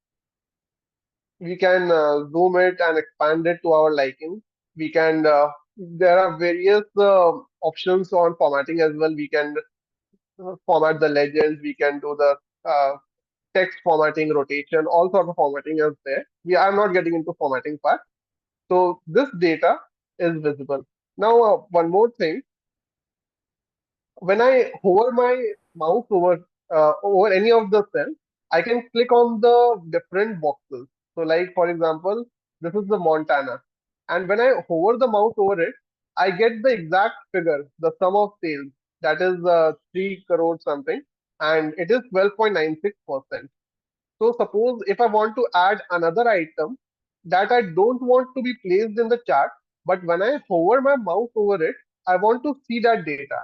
We can zoom it and expand it to our liking. We can, there are various options on formatting as well. We can format the legends, we can do the text formatting, rotation, all sort of formatting is there. I'm not getting into formatting part. So this data is visible. Now, one more thing, when I hover my mouse over any of the cells, I can click on the different boxes. So, like for example, this is the Montana, and when I hover the mouse over it, I get the exact figure, the sum of sales, that is 3 crore something, and it is 12.96%. So, suppose if I want to add another item that I don't want to be placed in the chart, but when I hover my mouse over it, I want to see that data.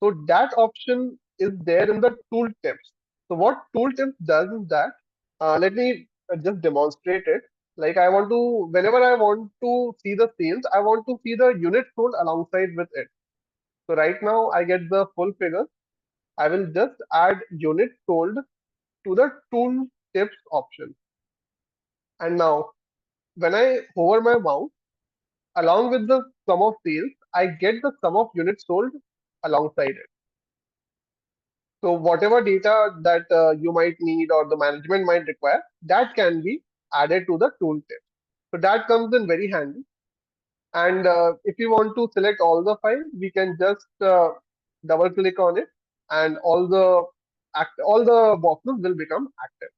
So that option is there in the tooltips. So what tooltips does is that, let me just demonstrate it. Like I want to, whenever I want to see the sales, I want to see the unit sold alongside with it. So right now I get the full figure. I will just add unit sold to the tooltips option. And now when I hover my mouse, along with the sum of sales, I get the sum of units sold alongside it. So whatever data that you might need or the management might require, that can be added to the tooltip. So that comes in very handy. And if you want to select all the files, we can just double click on it, and all the boxes will become active.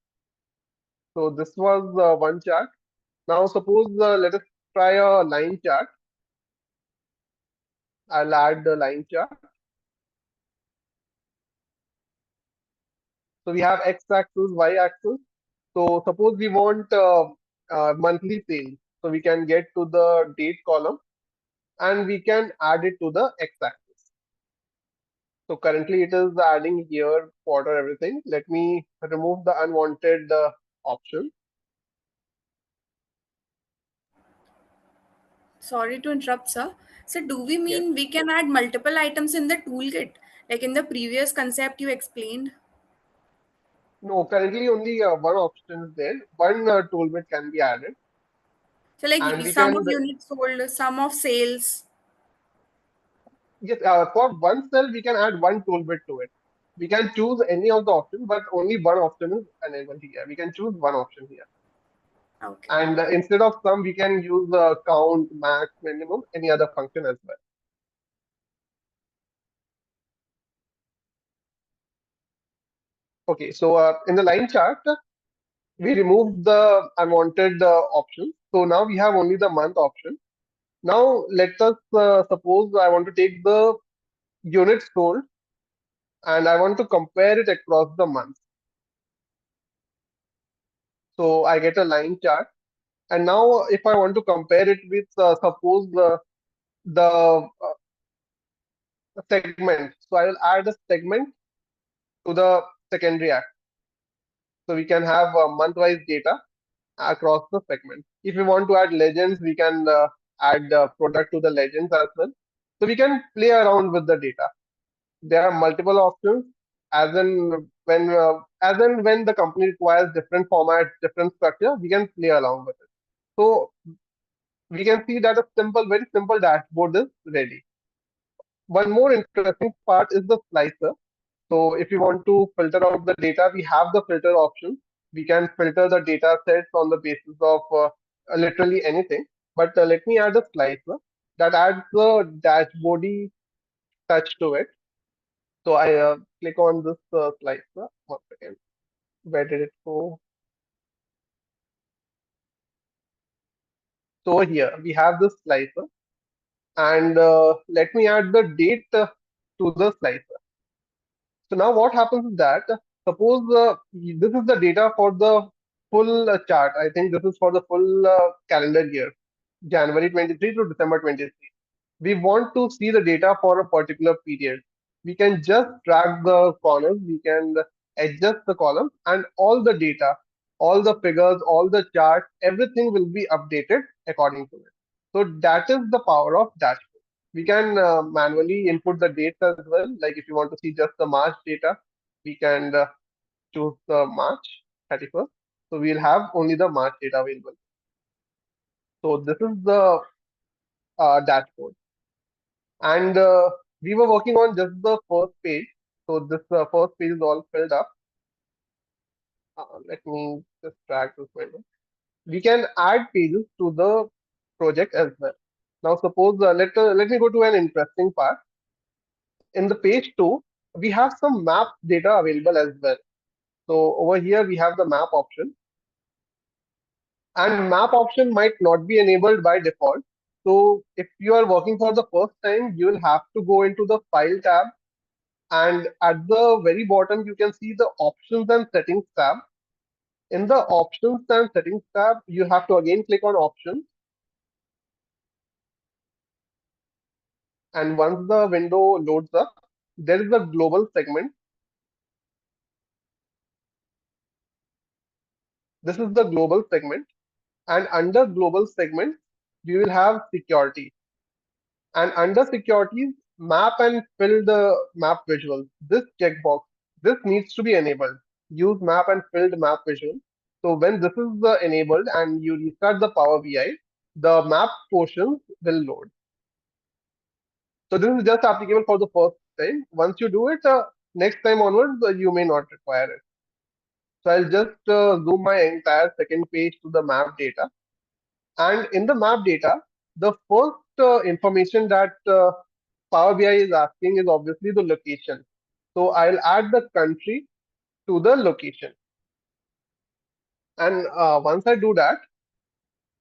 So this was one chart. Now suppose let us try a line chart. I'll add the line chart. So we have x-axis, y-axis. So suppose we want monthly sales. So we can get to the date column and we can add it to the x-axis. So currently it is adding year, quarter, everything. Let me remove the unwanted option. Sorry to interrupt, sir. So, do we Yes. mean we can add multiple items in the toolkit? Like in the previous concept you explained? No, currently only one option is there. One toolbit can be added, So, like and we sum can, of units sold, sum of sales. yes, for one cell we can add one toolbit to it. We can choose any of the options, but only one option is enabled here. We can choose one option here. Okay. And instead of sum, we can use count, max, minimum, any other function as well. Okay, so in the line chart, We removed the unwanted options. So now we have only the month option. Now let us suppose I want to take the units sold and I want to compare it across the months. So I get a line chart. And now if I want to compare it with suppose the segment, so I will add a segment to the secondary act. So we can have month-wise data across the segment. If we want to add legends, we can add product to the legends as well. So we can play around with the data. There are multiple options, as in when the company requires different formats, different structure, we can play along with it. So we can see that a simple, very simple dashboard is ready. One more interesting part is the slicer. So if you want to filter out the data, we have the filter option. We can filter the data sets on the basis of literally anything. But let me add a slicer that adds the dashboardy touch to it. So I click on this slicer. One second. Where did it go? So over here we have this slicer, and let me add the date to the slicer. So now what happens is that suppose this is the data for the full chart. I think this is for the full calendar year, January 23 to December 23. We want to see the data for a particular period. We can just drag the columns, we can adjust the columns, and all the data, all the figures, all the charts, everything will be updated according to it. So that is the power of dashboard. We can manually input the dates as well. Like if you want to see just the March data, we can choose the March 31st. So we'll have only the March data available. So this is the dashboard. And we were working on just the first page. So this first page is all filled up. Let me just drag this window. We can add pages to the project as well. Now suppose let me go to an interesting part. In the page 2, we have some map data available as well. So over here we have the map option, and map option might not be enabled by default. So if you are working for the first time, you will have to go into the file tab, and at the very bottom you can see the options and settings tab. In the options and settings tab, you have to again click on options, and once the window loads up, there is a global segment. This is the global segment, and under global segment we will have security, and under securities, map and fill the map visuals. This checkbox, this needs to be enabled. Use map and filled map visual. So when this is enabled and you restart the Power BI, the map portions will load. So this is just applicable for the first time. Once you do it, next time onwards, you may not require it. So I'll just zoom my entire second page to the map data. And in the map data, the first information that Power BI is asking is obviously the location. So I'll add the country to the location. And once I do that,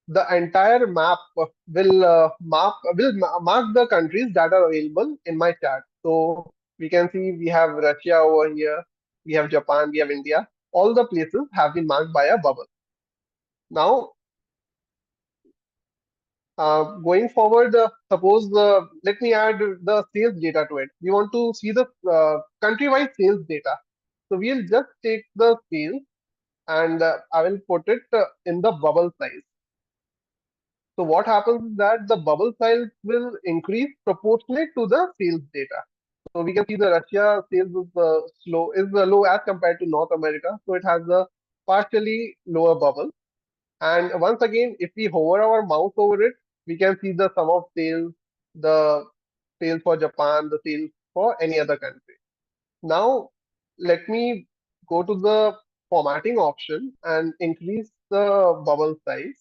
the entire map will mark the countries that are available in my chart. So we can see we have Russia over here, we have Japan, we have India. All the places have been marked by a bubble. Now, going forward, suppose let me add the sales data to it. We want to see the country-wide sales data. So we'll just take the sales, and I will put it in the bubble size. So what happens is that the bubble size will increase proportionate to the sales data. So we can see the Russia sales is low as compared to North America. So it has a partially lower bubble. And once again, if we hover our mouse over it, we can see the sum of sales, the sales for Japan, the sales for any other country. Now, let me go to the formatting option and increase the bubble size.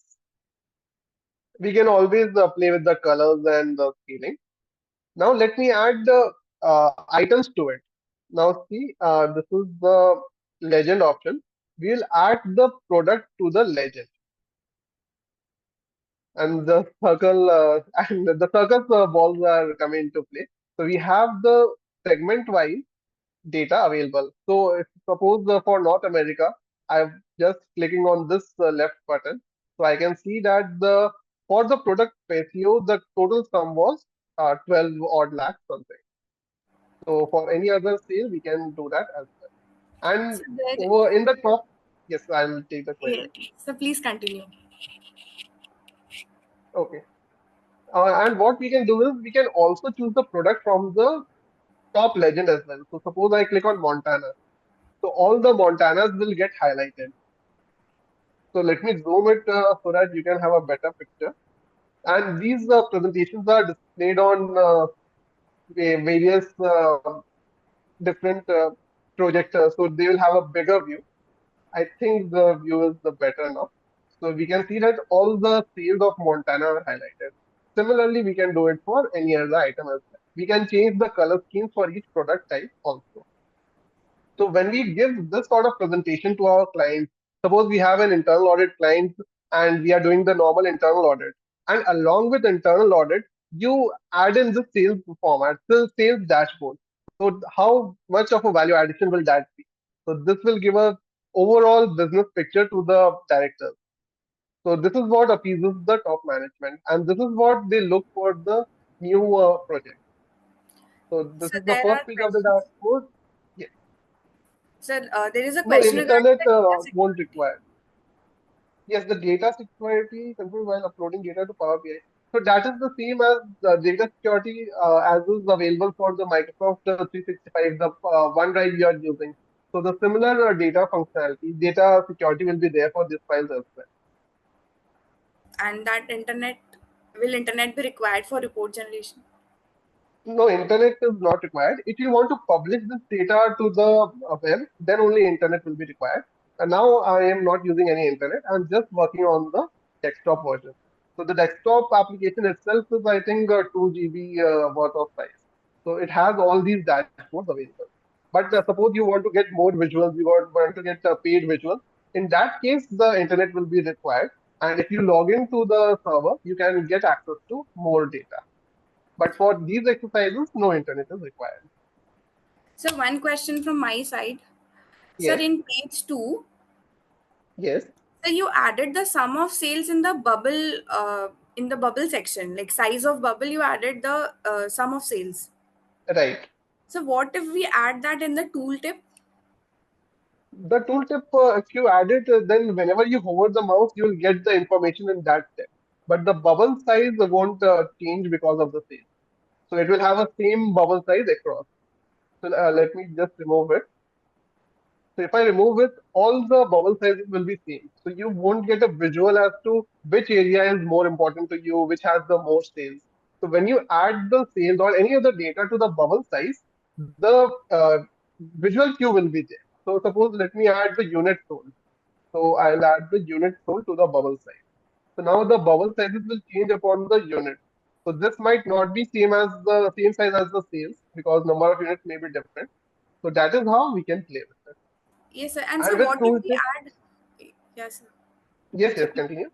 We can always play with the colors and the scaling. Now, let me add the items to it. Now, see, this is the legend option. we will add the product to the legend, and the circle and the circus balls are coming into play. So we have the segment wise data available. So if suppose for North America, I'm just clicking on this left button, so I can see that the for the product ratio, the total sum was 12 odd lakhs something. So for any other sale, we can do that as well. And So there, over in the top, yes, I'll take the yeah, query. so please continue. Okay. And what we can do is we can also choose the product from the top legend as well. So suppose I click on Montana. So all the Montanas will get highlighted. So let me zoom it so that you can have a better picture. And these presentations are displayed on various different projectors. So they will have a bigger view. I think the view is the better now. So we can see that all the sales of Montana are highlighted. Similarly, we can do it for any other item as well. We can change the color schemes for each product type also. So when we give this sort of presentation to our clients, suppose we have an internal audit client and we are doing the normal internal audit, and along with internal audit, you add in the sales format, the sales dashboard. So how much of a value addition will that be? So this will give a overall business picture to the directors. So this is what appeases the top management, and this is what they look for the new project. So this So is the there first are page of the questions. dashboard. Yes. So there is a No, question regarding internet the data won't security. require. Yes, the data security control while uploading data to Power BI. So that is the same as the data security as is available for the Microsoft 365, the OneDrive you are using. So the similar data functionality, data security will be there for these files as well. And that internet, will internet be required for report generation? No, internet is not required. If you want to publish this data to the web, then only internet will be required. And now I am not using any internet. I'm just working on the desktop version. So the desktop application itself is, I think, 2 GB worth of size. So it has all these dashboards available. But suppose you want to get more visuals, you want to get paid visuals. In that case, the internet will be required. And if you log into the server, you can get access to more data. But for these exercises, no internet is required. So one question from my side. Sir, Yes, in page 2, yes, so you added the sum of sales in the bubble section, like size of bubble, you added the sum of sales. right. So what if we add that in the tooltip? The tooltip, if you add it, then whenever you hover the mouse, you will get the information in that tab. But the bubble size won't change because of the sales. So it will have a same bubble size across. So let me just remove it. So if I remove it, all the bubble sizes will be same. So you won't get a visual as to which area is more important to you, which has the most sales. So when you add the sales or any other data to the bubble size, the visual cue will be there. So suppose let me add the unit sold. So I'll add the unit sold to the bubble size. So now the bubble sizes will change upon the unit. So this might not be same size as the sales because number of units may be different. So that is how we can play with it. Yes, sir. And so And with what if we tooltip, add? Yes, sir. yes, So, yes, continue.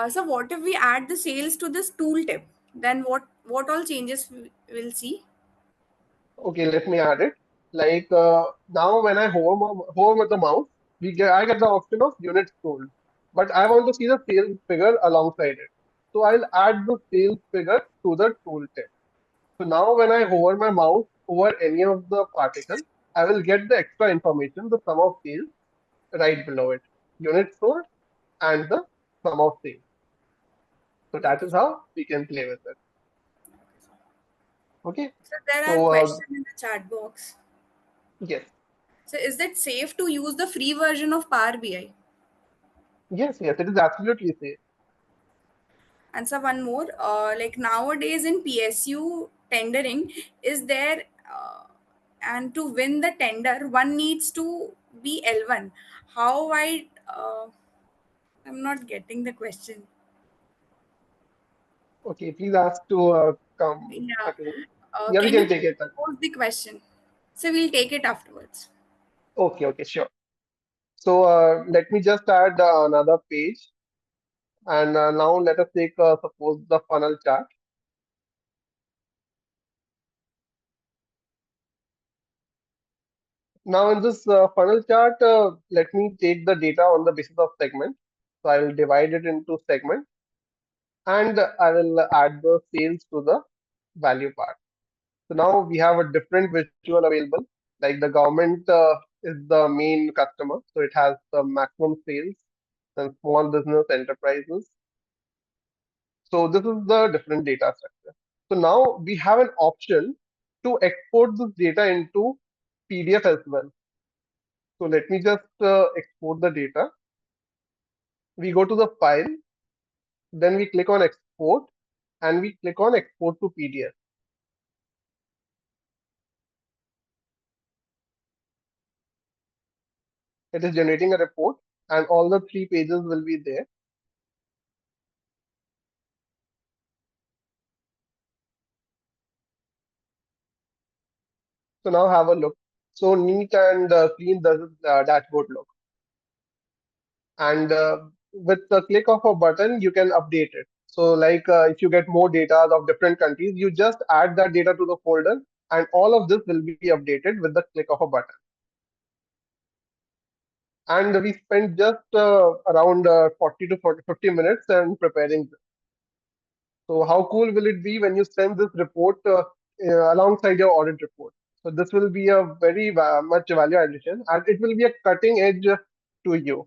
so what if we add the sales to this tooltip? Then what all changes we'll see? Okay, let me add it. Like now, when I hover with the mouse, I get the option of units sold, but I want to see the sales figure alongside it. So I'll add the sales figure to the tooltip. So now, when I hover my mouse over any of the particle, I will get the extra information, the sum of sales, right below it, units sold and the sum of sales. So that Okay. is how we can play with it. Okay. So there are So questions in the chat box. yes, So is it safe to use the free version of Power BI? yes, yes, it is absolutely safe. And so one more, like nowadays in PSU tendering, is there, and to win the tender, one needs to be L1. How I, I'm not getting the question. Okay, please ask to come Yeah. again. Yeah, we Can you can take please it. pose the question? So we'll take it afterwards. Okay, okay, sure. So let me just add another page. And now let us take suppose the funnel chart. Now in this funnel chart, let me take the data on the basis of segment. So I will divide it into segment, and I will add the sales to the value part. So now we have a different visual available. Like the government is the main customer, so it has the maximum sales, and small business enterprises. So this is the different data structure. So now we have an option to export this data into PDF as well. So let me just export the data. We go to the file, then we click on export, and we click on export to PDF. It is generating a report, and all the three pages will be there. So now have a look. So neat and clean does dashboard look. And with the click of a button, you can update it. So like if you get more data of different countries, you just add that data to the folder, and all of this will be updated with the click of a button. And we spent just around 40 to 40, 50 minutes and preparing this. So how cool will it be when you send this report alongside your audit report? So this will be a very much value addition, and it will be a cutting edge to you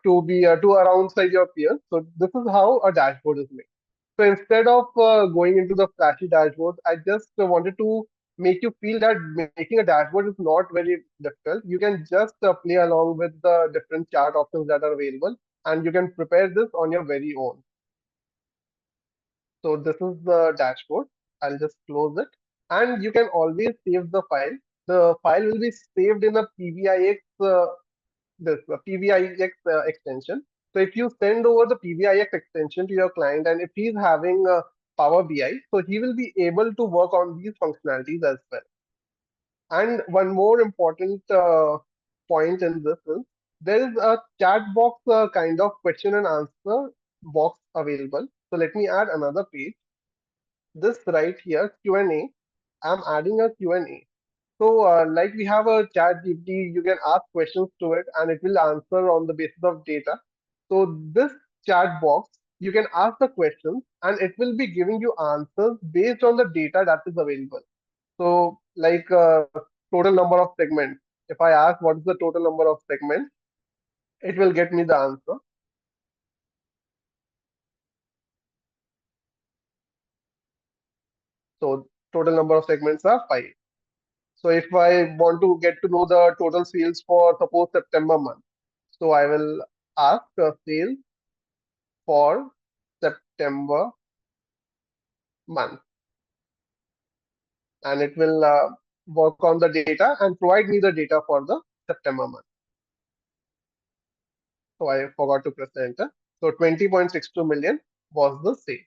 to be to alongside your peers. So this is how a dashboard is made. So instead of going into the flashy dashboard, I just wanted to make you feel that making a dashboard is not very difficult. You can just play along with the different chart options that are available, and you can prepare this on your very own. So this is the dashboard. I'll just close it. And you can always save the file. The file will be saved in a PBIX, this PBIX extension. So if you send over the PBIX extension to your client, and if he's having Power BI, so he will be able to work on these functionalities as well. And one more important point in this is there is a chat box kind of question and answer box available. So let me add another page. This right here, Q&A, I'm adding a Q&A. So like we have a chat GPT, you can ask questions to it and it will answer on the basis of data. So this chat box, you can ask the questions and it will be giving you answers based on the data that is available. So like total number of segments. If I ask what is the total number of segments, it will get me the answer. So total number of segments are 5. So if I want to get to know the total sales for suppose September month, so I will ask sales for September month, and it will work on the data and provide me the data for the September month. So I forgot to press the enter. So 20.62 million was the sale.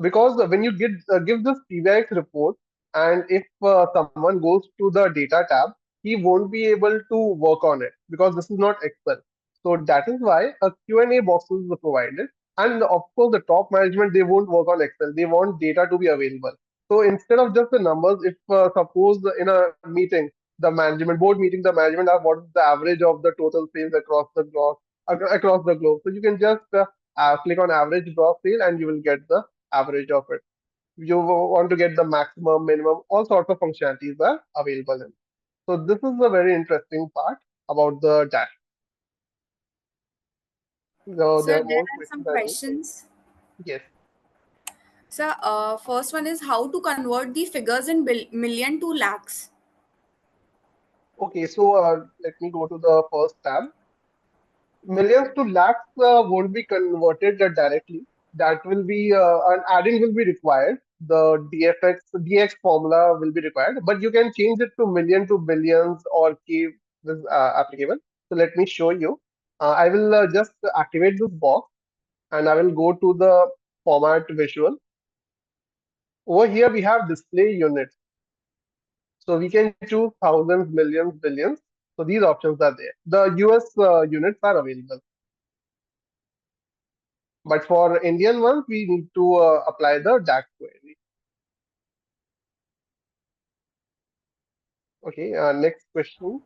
Because when you give this PBIX report, and if someone goes to the data tab, he won't be able to work on it because this is not Excel. So that is why a Q&A box is provided. And of course, the top management, they won't work on Excel. They want data to be available. So instead of just the numbers, if suppose in a meeting, the management board meeting, the management asks what is the average of the total sales across the globe, across the globe. So you can just click on average gross sale and you will get the average of it. You want to get the maximum, minimum, all sorts of functionalities are available in. So this is a very interesting part about the dash. So Sir, there are there more are some questions, I think. questions. Yes. Sir, first one is how to convert the figures in million to lakhs. Okay, so let me go to the first tab. Millions to lakhs won't be converted directly. That will be an adding will be required. The DX formula will be required, but you can change it to million to billions or K is applicable. So let me show you. I will just activate this box and I will go to the format visual. Over here we have display units. So we can choose thousands, millions, billions. So these options are there. The US units are available, but for Indian ones, we need to apply the DAX query. Okay, next question.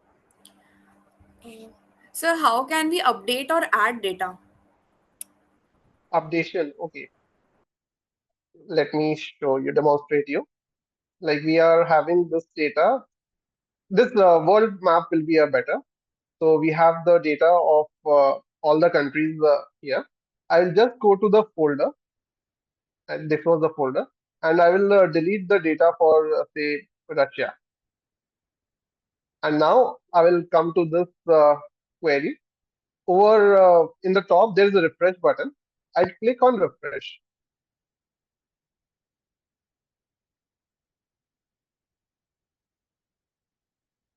So how can we update or add data? Updation. Okay, let me show you, demonstrate you. Like we are having this data. This world map will be a better. So we have the data of all the countries here. I'll just go to the folder, and this was the folder, and I will delete the data for say Russia. And now I will come to this query. Over in the top, there is a refresh button. I click on refresh,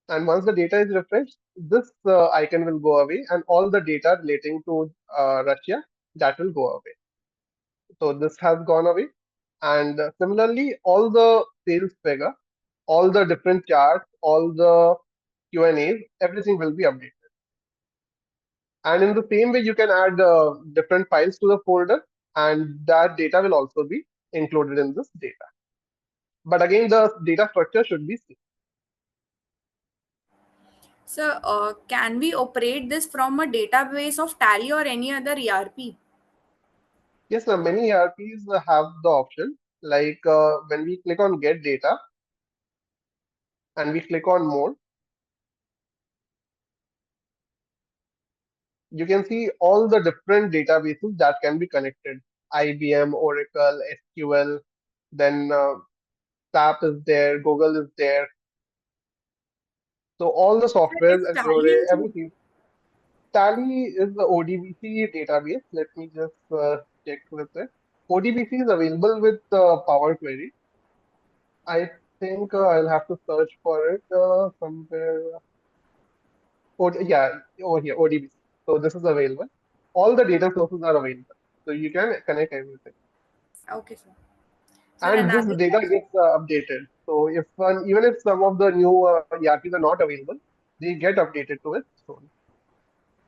and once the data is refreshed, this icon will go away, and all the data relating to Russia, that will go away. So this has gone away, and similarly, all the sales figure, all the different charts, all the Q&As, everything will be updated. And in the same way, you can add different files to the folder, and that data will also be included in this data. But again, the data structure should be same. So can we operate this from a database of Tally or any other ERP? Yes, many ERPs have the option, like when we click on get data and we click on more, you can see all the different databases that can be connected. IBM, Oracle, SQL, then SAP is there, Google is there. So all the So software, is Tally Azure, include? everything. Tally is the ODBC database. Let me just check with it. ODBC is available with Power Query. I think I'll have to search for it somewhere. Yeah, over here, ODBC. So this is available. All the data sources are available. So you can connect everything. Okay, sir. So And this another data question. gets updated. So if even if some of the new ERPs are not available, they get updated to it soon.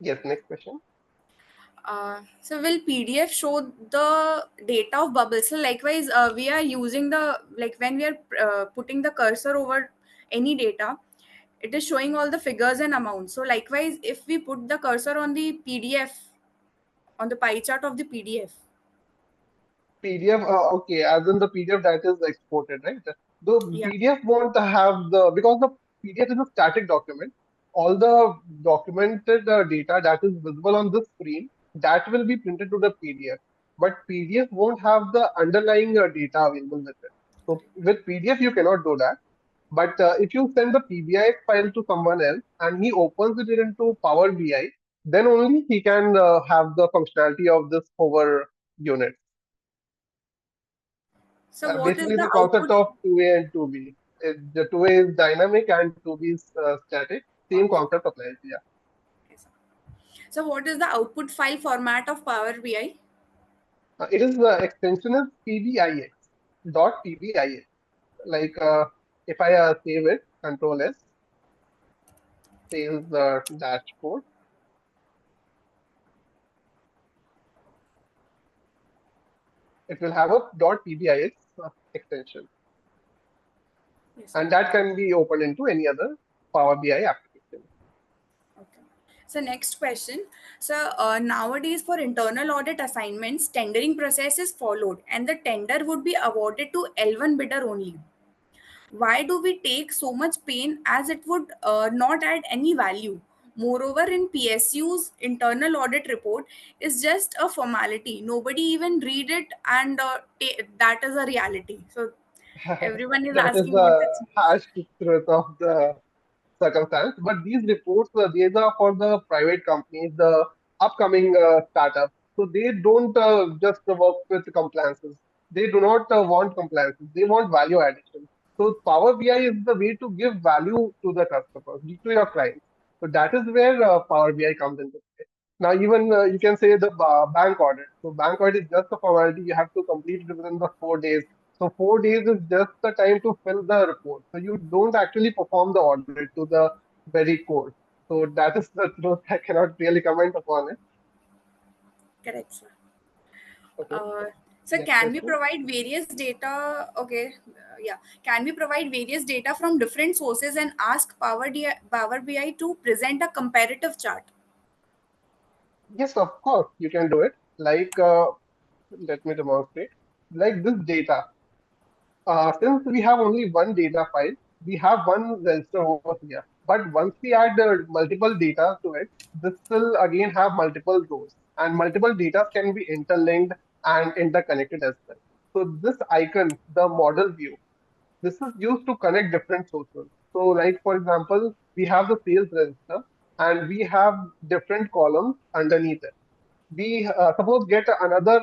Yes, next question. So will PDF show the data of bubbles? So likewise, we are using the like when we are putting the cursor over any data, it is showing all the figures and amounts. So likewise, if we put the cursor on the PDF, on the pie chart of the PDF, PDF, okay, as in the PDF that is exported, right? The yeah. PDF won't have the, because the PDF is a static document. All the documented data that is visible on the screen, that will be printed to the PDF. But PDF won't have the underlying data available with it. So with PDF, you cannot do that. But if you send the PBI file to someone else and he opens it into Power BI, then only he can have the functionality of this hover unit. So what is Basically, the the concept output? of 2A and 2B. The 2A is dynamic and 2B is static. Same concept applies here. So what is the output file format of Power BI? It is extension is PBIX dot PBIX. Like if I save it, Control S, save the dashboard. It will have a dot PBIX extension, Yes. and that can be opened into any other Power BI application. Okay. So next question. So nowadays for internal audit assignments, tendering process is followed and the tender would be awarded to L1 bidder only. Why do we take so much pain as it would not add any value? Moreover, in PSU's internal audit report is just a formality. Nobody even read it and that is a reality. So everyone is That is asking what the is. harsh truth of the circumstance. But these reports, these are for the private companies, the upcoming startups. So they don't just work with compliances. They do not want compliances. They want value addition. So Power BI is the way to give value to the customers, to your clients. So that is where Power BI comes into play. Now, even you can say the bank audit. So bank audit is just a formality. You have to complete it within the 4 days. So 4 days is just the time to fill the report. So you don't actually perform the audit to the very core. So that is the truth. I cannot really comment upon it. Correct, sir. Okay. Uh, so Next can we question. provide various data? Okay, yeah. Can we provide various data from different sources and ask Power BI to present a comparative chart? Yes, of course, you can do it. Like, let me demonstrate. Like this data. Since we have only one data file, we have one register over here. But once we add multiple data to it, this will again have multiple rows, and multiple data can be interlinked and interconnected as well. So this icon, the model view, this is used to connect different sources. So, like for example, we have the sales register, and we have different columns underneath it. We suppose get another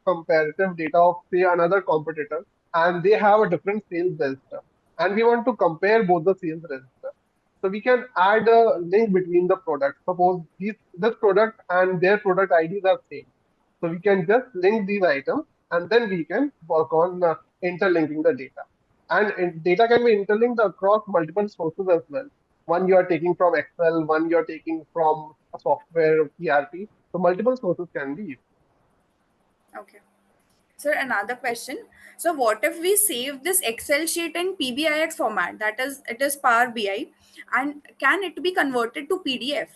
comparative data of say another competitor, and they have a different sales register, and we want to compare both the sales register. So we can add a link between the products. Suppose this product and their product IDs are same, so we can just link these items, and then we can work on interlinking the data. And data can be interlinked across multiple sources as well. One you are taking from Excel, one you are taking from a software ERP. So multiple sources can be used. Okay. So another question. So what if we save this Excel sheet in PBIX format? That is, it is Power BI, and can it be converted to PDF?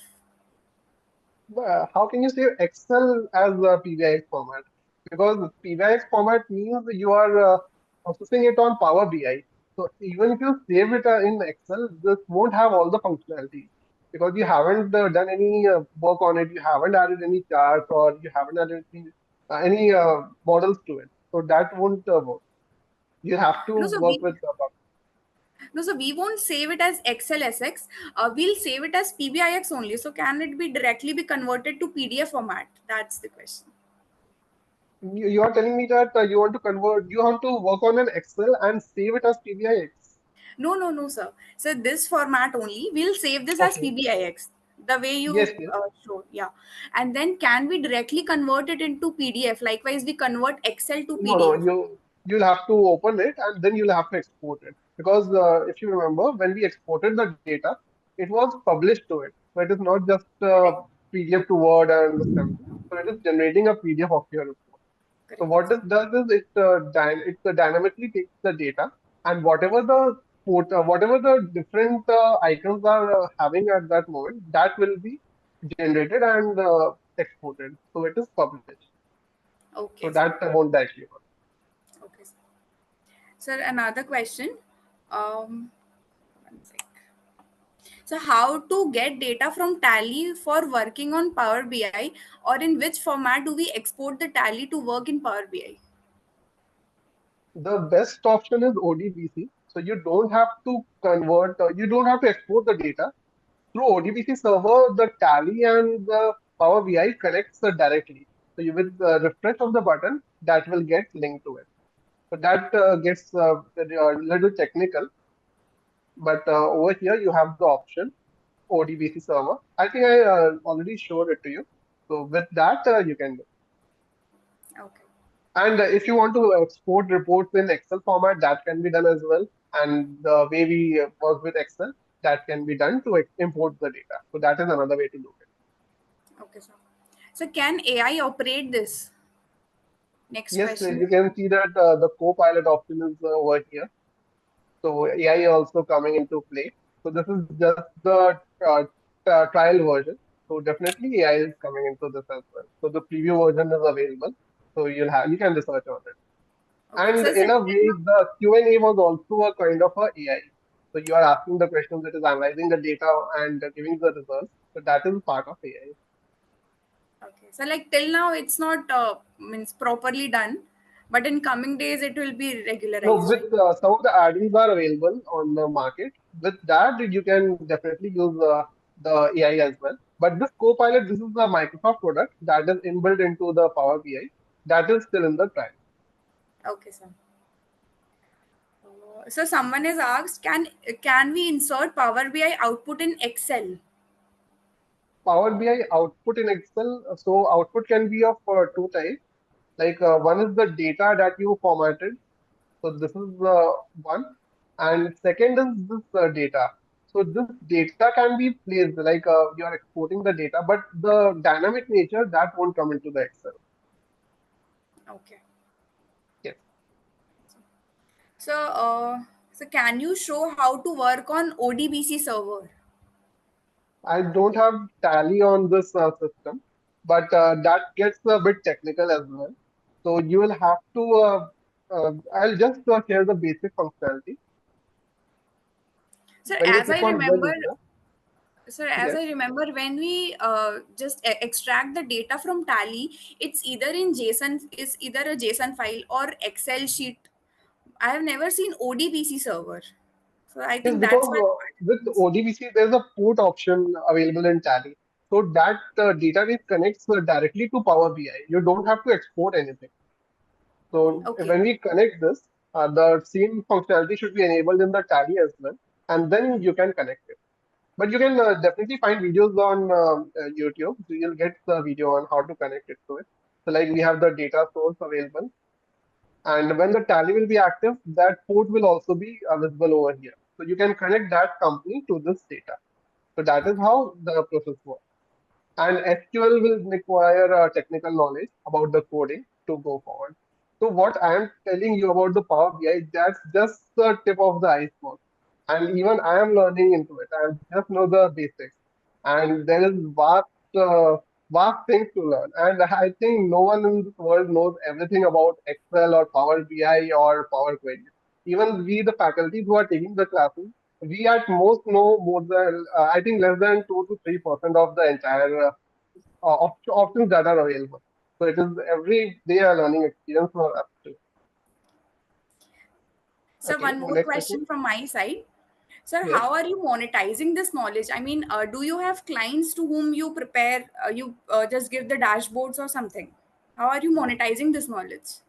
How can you save Excel as a PBIX format? Because PBIX format means you are processing it on Power BI. So even if you save it in Excel, this won't have all the functionality because you haven't done any work on it. You haven't added any charts or you haven't added any models to it. So that won't work. You have to No, so work we with no, so we won't save it as XLSX. We'll save it as PBIX only. So can it be directly be converted to PDF format? That's the question. you are telling me that you want to convert, you want to work on an Excel and save it as PBIX. No, no, no, sir. So this format only, we'll save this as Okay. PBIX. The way Yes, you yes. showed, yeah. And then can we directly convert it into PDF? Likewise, we convert Excel to No, no, PDF. you'll have to open it and then you'll have to export it. Because if you remember, when we exported the data, it was published to it. So it is not just Correct, PDF to Word and something. So it is generating a PDF of your report. So correct. what it does is it dynamically takes the data and whatever the different icons are having at that moment, that will be generated and exported. So it is published. So Okay, sir. that won't directly work. Okay, sir. Sir, another question. One sec. So, how to get data from Tally for working on Power BI, or in which format do we export the Tally to work in Power BI? The best option is ODBC. So you don't have to you don't have to export the data. Through ODBC server, the Tally and the Power BI connects directly. So you with the refresh of the button, that will get linked to it. So that gets a little technical, but over here you have the option ODBC server. I think I already showed it to you. So with that, you can do. Okay. And if you want to export reports in Excel format, that can be done as well. And the way we work with Excel, that can be done to import the data. So that is another way to do it. Okay, sir. So, can AI operate this? Next Yes, question. you can see that the co-pilot option is over here. So AI also coming into play. So this is just the trial version. So definitely AI is coming into this as well. So the preview version is available. So you can research on it. Okay. And So, in a until way, now, the Q&A was also a kind of a AI. So you are asking the questions, it is analyzing the data and giving the results. So that is part of AI. okay. So, like till now, it's not means properly done, but in coming days, it will be No, regularized, right? with some of the add-ins are available on the market. With that, you can definitely use the AI as well. But this Copilot, this is a Microsoft product that is inbuilt into the Power BI. That is still in the trial. Okay, sir. So, someone has asked, can we insert Power BI output in Excel? Power BI output in Excel. So output can be of two types. Like one is the data that you formatted. So this is one, and second is this data. So this data can be placed like you are exporting the data, but the dynamic nature that won't come into the Excel. Okay. Yes. So, so can you show how to work on ODBC server? I don't have tally on this system, but that gets a bit technical as well. So you will have to. I'll just share the basic functionality. So When you as I click on the remember, data, Sir, as yes, I remember, when we just extract the data from Tally, it's either in JSON, is either a JSON file or Excel sheet. I have never seen ODBC server, so I yes, think that's because why the with difference. ODBC there's a port option available in Tally, so that database connects directly to Power BI. You don't have to export anything. So Okay, when we connect this, the same functionality should be enabled in the Tally as well, and then you can connect it. But you can definitely find videos on YouTube. So you'll get the video on how to connect it to it. So like we have the data source available, and when the tally will be active, that port will also be visible over here. So you can connect that company to this data. So that is okay, how the process works. And SQL will require technical knowledge about the coding to go forward. So what I am telling you about the Power BI, that's just the tip of the iceberg. And even I am learning into it. I just know the basics. And there is vast things to learn. And I think no one in this world knows everything about Excel or Power BI or Power Query. Even we, the faculty who are taking the classes, we at most know more than I think less than 2 to 3% of the entire options that are available. So it is every day a learning experience for us too. so Okay, one the more next question. question from my side. Sir, Yes, how are you monetizing this knowledge? I mean, do you have clients to whom you prepare, you just give the dashboards or something? How are you monetizing this knowledge?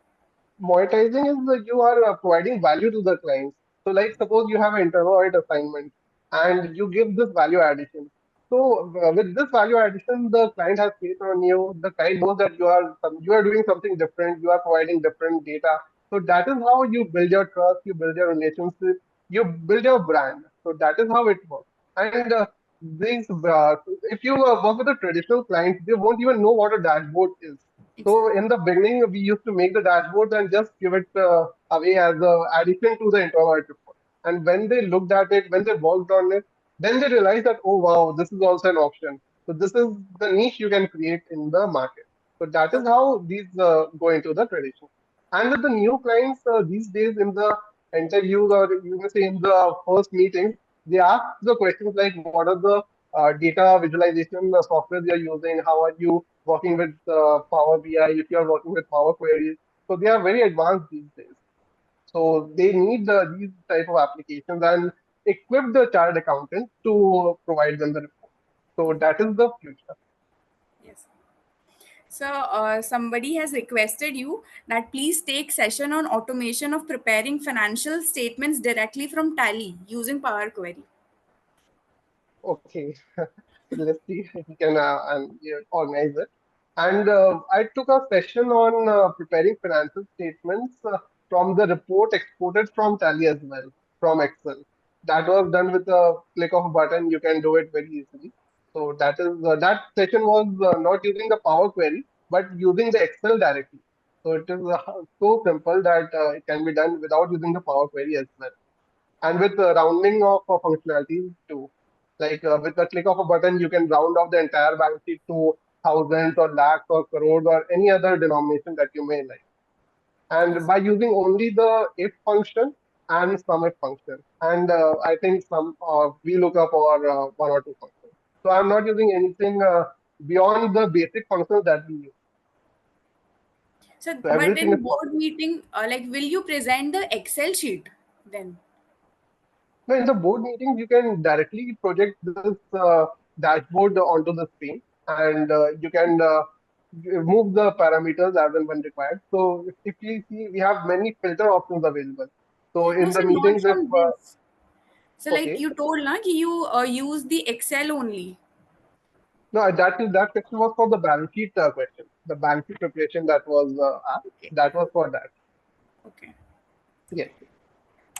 monetizing is that you are providing value to the clients. So, like suppose you have an introvert assignment and you give this value addition. So, with this value addition, the client has faith on you. The client knows that you are doing something different. You are providing different data. So that is how you build your trust. You build your relationship. You build your brand. So that is how it works. And these, if you work with a traditional client, they won't even know what a dashboard is. So Exactly. in the beginning, we used to make the dashboards and just give it away as a addition to the introvert report. And when they looked at it, when they worked on it, then they realized that, oh wow, this is also an option. So this is the niche you can create in the market. So that is Okay. how these go into the tradition. And with the new clients these days in the interviews or you may say in the first meetings, they ask the questions like, what are the data visualization software you're using? How are you working with Power BI, if you are working with Power Queries. So they are very advanced these days. So they need these type of applications and equip the chartered accountant to provide them the report. So that is the future. Yes. So, somebody has requested you that please take session on automation of preparing financial statements directly from Tally using Power Query. Okay. So let's see if we can organize it. And I took a session on preparing financial statements from the report exported from Tally as well, from Excel. That was done with a click of a button. You can do it very easily. So that session was not using the Power Query, but using the Excel directly. So it is so simple that it can be done without using the Power Query as well and with rounding of functionalities too. Like with the click of a button, you can round off the entire balance sheet to thousands or lakhs or crores or any other denomination that you may like. And Yes. by using only the if function and sum if function, and I think some VLOOKUP or one or two functions. So I'm not using anything beyond the basic functions that we use. So, So but everything is in board possible. meeting, like, will you present the Excel sheet then? Now, in the board meetings, you can directly project this dashboard onto the screen, and you can move the parameters as and when required. So, if you see, we have many filter options available. So, No, in the sir, not meetings, if from this. So, like okay, you told, na, ki you use the Excel only. no, that question was for the balance sheet question, the balance sheet preparation that was asked. Okay. That was for that. Okay. Yes.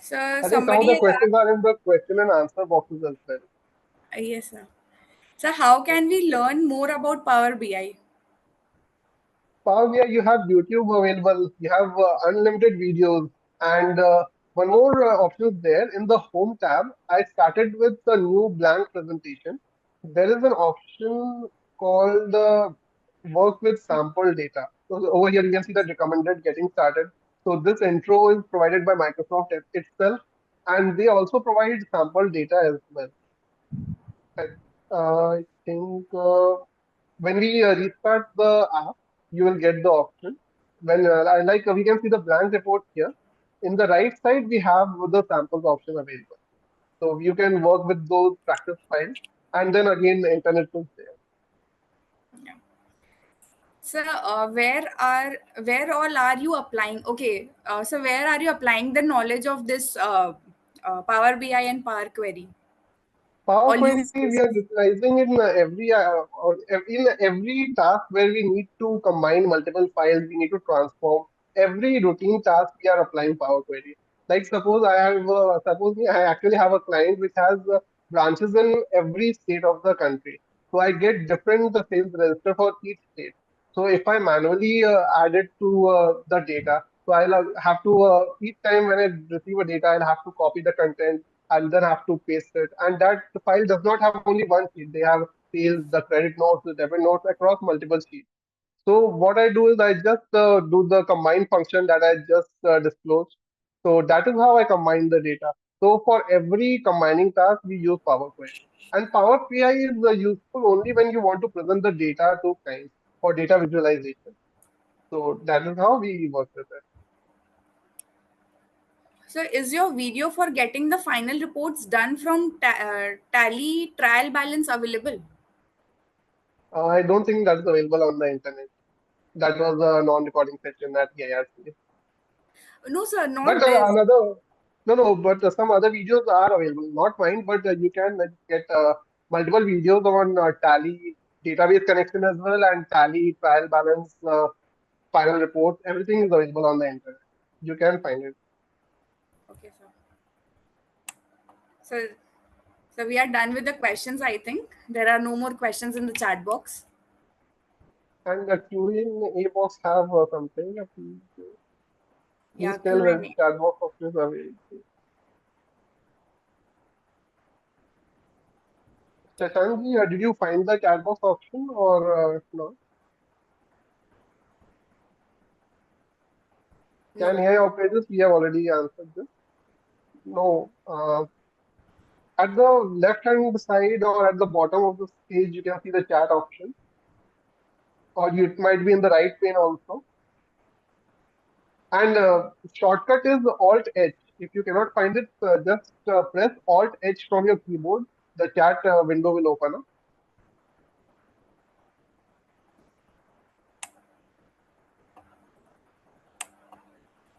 So I think some of somebody the has questions are in the question and answer boxes as well. yes, sir. So how can we learn more about Power BI? Power BI, you have YouTube available, you have unlimited videos, and one more option is there in the home tab. I started with the new blank presentation. There is an option called work with sample data. So over here, you can see the recommended getting started. So this intro is provided by Microsoft itself, and they also provide sample data as well. I, I think. When we restart the app, you will get the option. When we can see the blank report here. In the right side, we have the samples option available. So you can work with those practice files, and then again the internet is there. Yeah. So where all are you applying? Okay, so where are you applying the knowledge of this Power BI and Power Query? Power All Query use we are cases. utilizing in in every task where we need to combine multiple files, we need to transform every routine task. We are applying Power Query. Like suppose me, I actually have a client which has branches in every state of the country. So I get different sales register for each state. So if I manually add it to the data, so I'll have to each time when I receive a data, I'll have to copy the content and then have to paste it. And that file does not have only one sheet. They have sales, the credit notes, the debit notes across multiple sheets. So what I do is I just do the combine function that I just disclosed. So that is how I combine the data. So for every combining task, we use Power Query. And Power BI is useful only when you want to present the data to clients for data visualization. So that is how we work with it. So is your video for getting the final reports done from Tally trial balance available? I don't think that is available on the internet. That was a non-recording session at IIRC. No, sir, But not this. but some other videos are available. Not mine, but you can get multiple videos on Tally database connection as well and Tally trial balance, final report. Everything is available on the internet. You can find it. Okay, sir. So so we are done with the questions. I think there are no more questions in the chat box. And the Q&A box have something. Please Yeah, tell Q when and the A. chat box option is available. Shashank, did you find the chat box option or no? No. Can AI operators? We have already answered this. No. At the left hand side or at the bottom of the page, you can see the chat option, or it might be in the right pane also. And shortcut is Alt H. If you cannot find it, just press Alt H from your keyboard. The chat window will open up.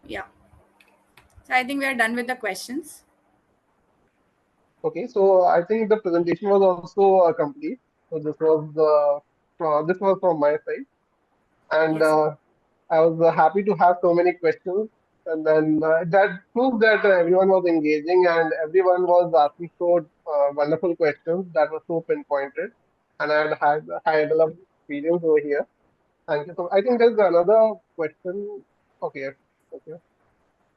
Yeah. So I think we are done with the questions. Okay, so I think the presentation was also complete. So this was from my side, and Yes, sir. I was happy to have so many questions, and then that proves that everyone was engaging and everyone was asking so wonderful questions that were so pinpointed, and I had a lot of experience over here. Thank you. So I think there's another question. Okay, okay.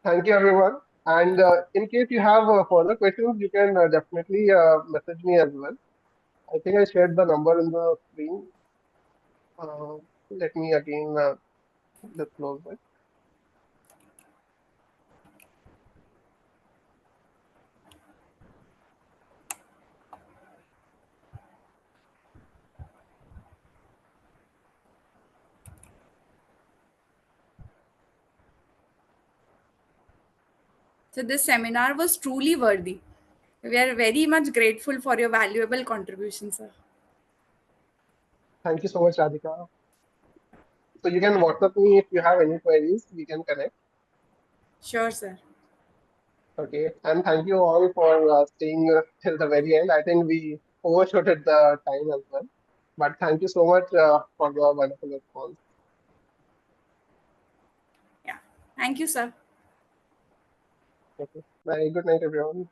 Thank you, everyone. And in case you have further questions, you can definitely message me as well. I think I shared the number in the screen. Let me again disclose that. So this seminar was truly worthy. We are very much grateful for your valuable contribution, sir. Thank you so much, Radhika. So you can WhatsApp me if you have any queries. We can connect. Sure, sir. Okay. And thank you all for staying till the very end. I think we overshot the time as well. But thank you so much for the wonderful response. Yeah. Thank you, sir. Okay. Bye. Good night, everyone.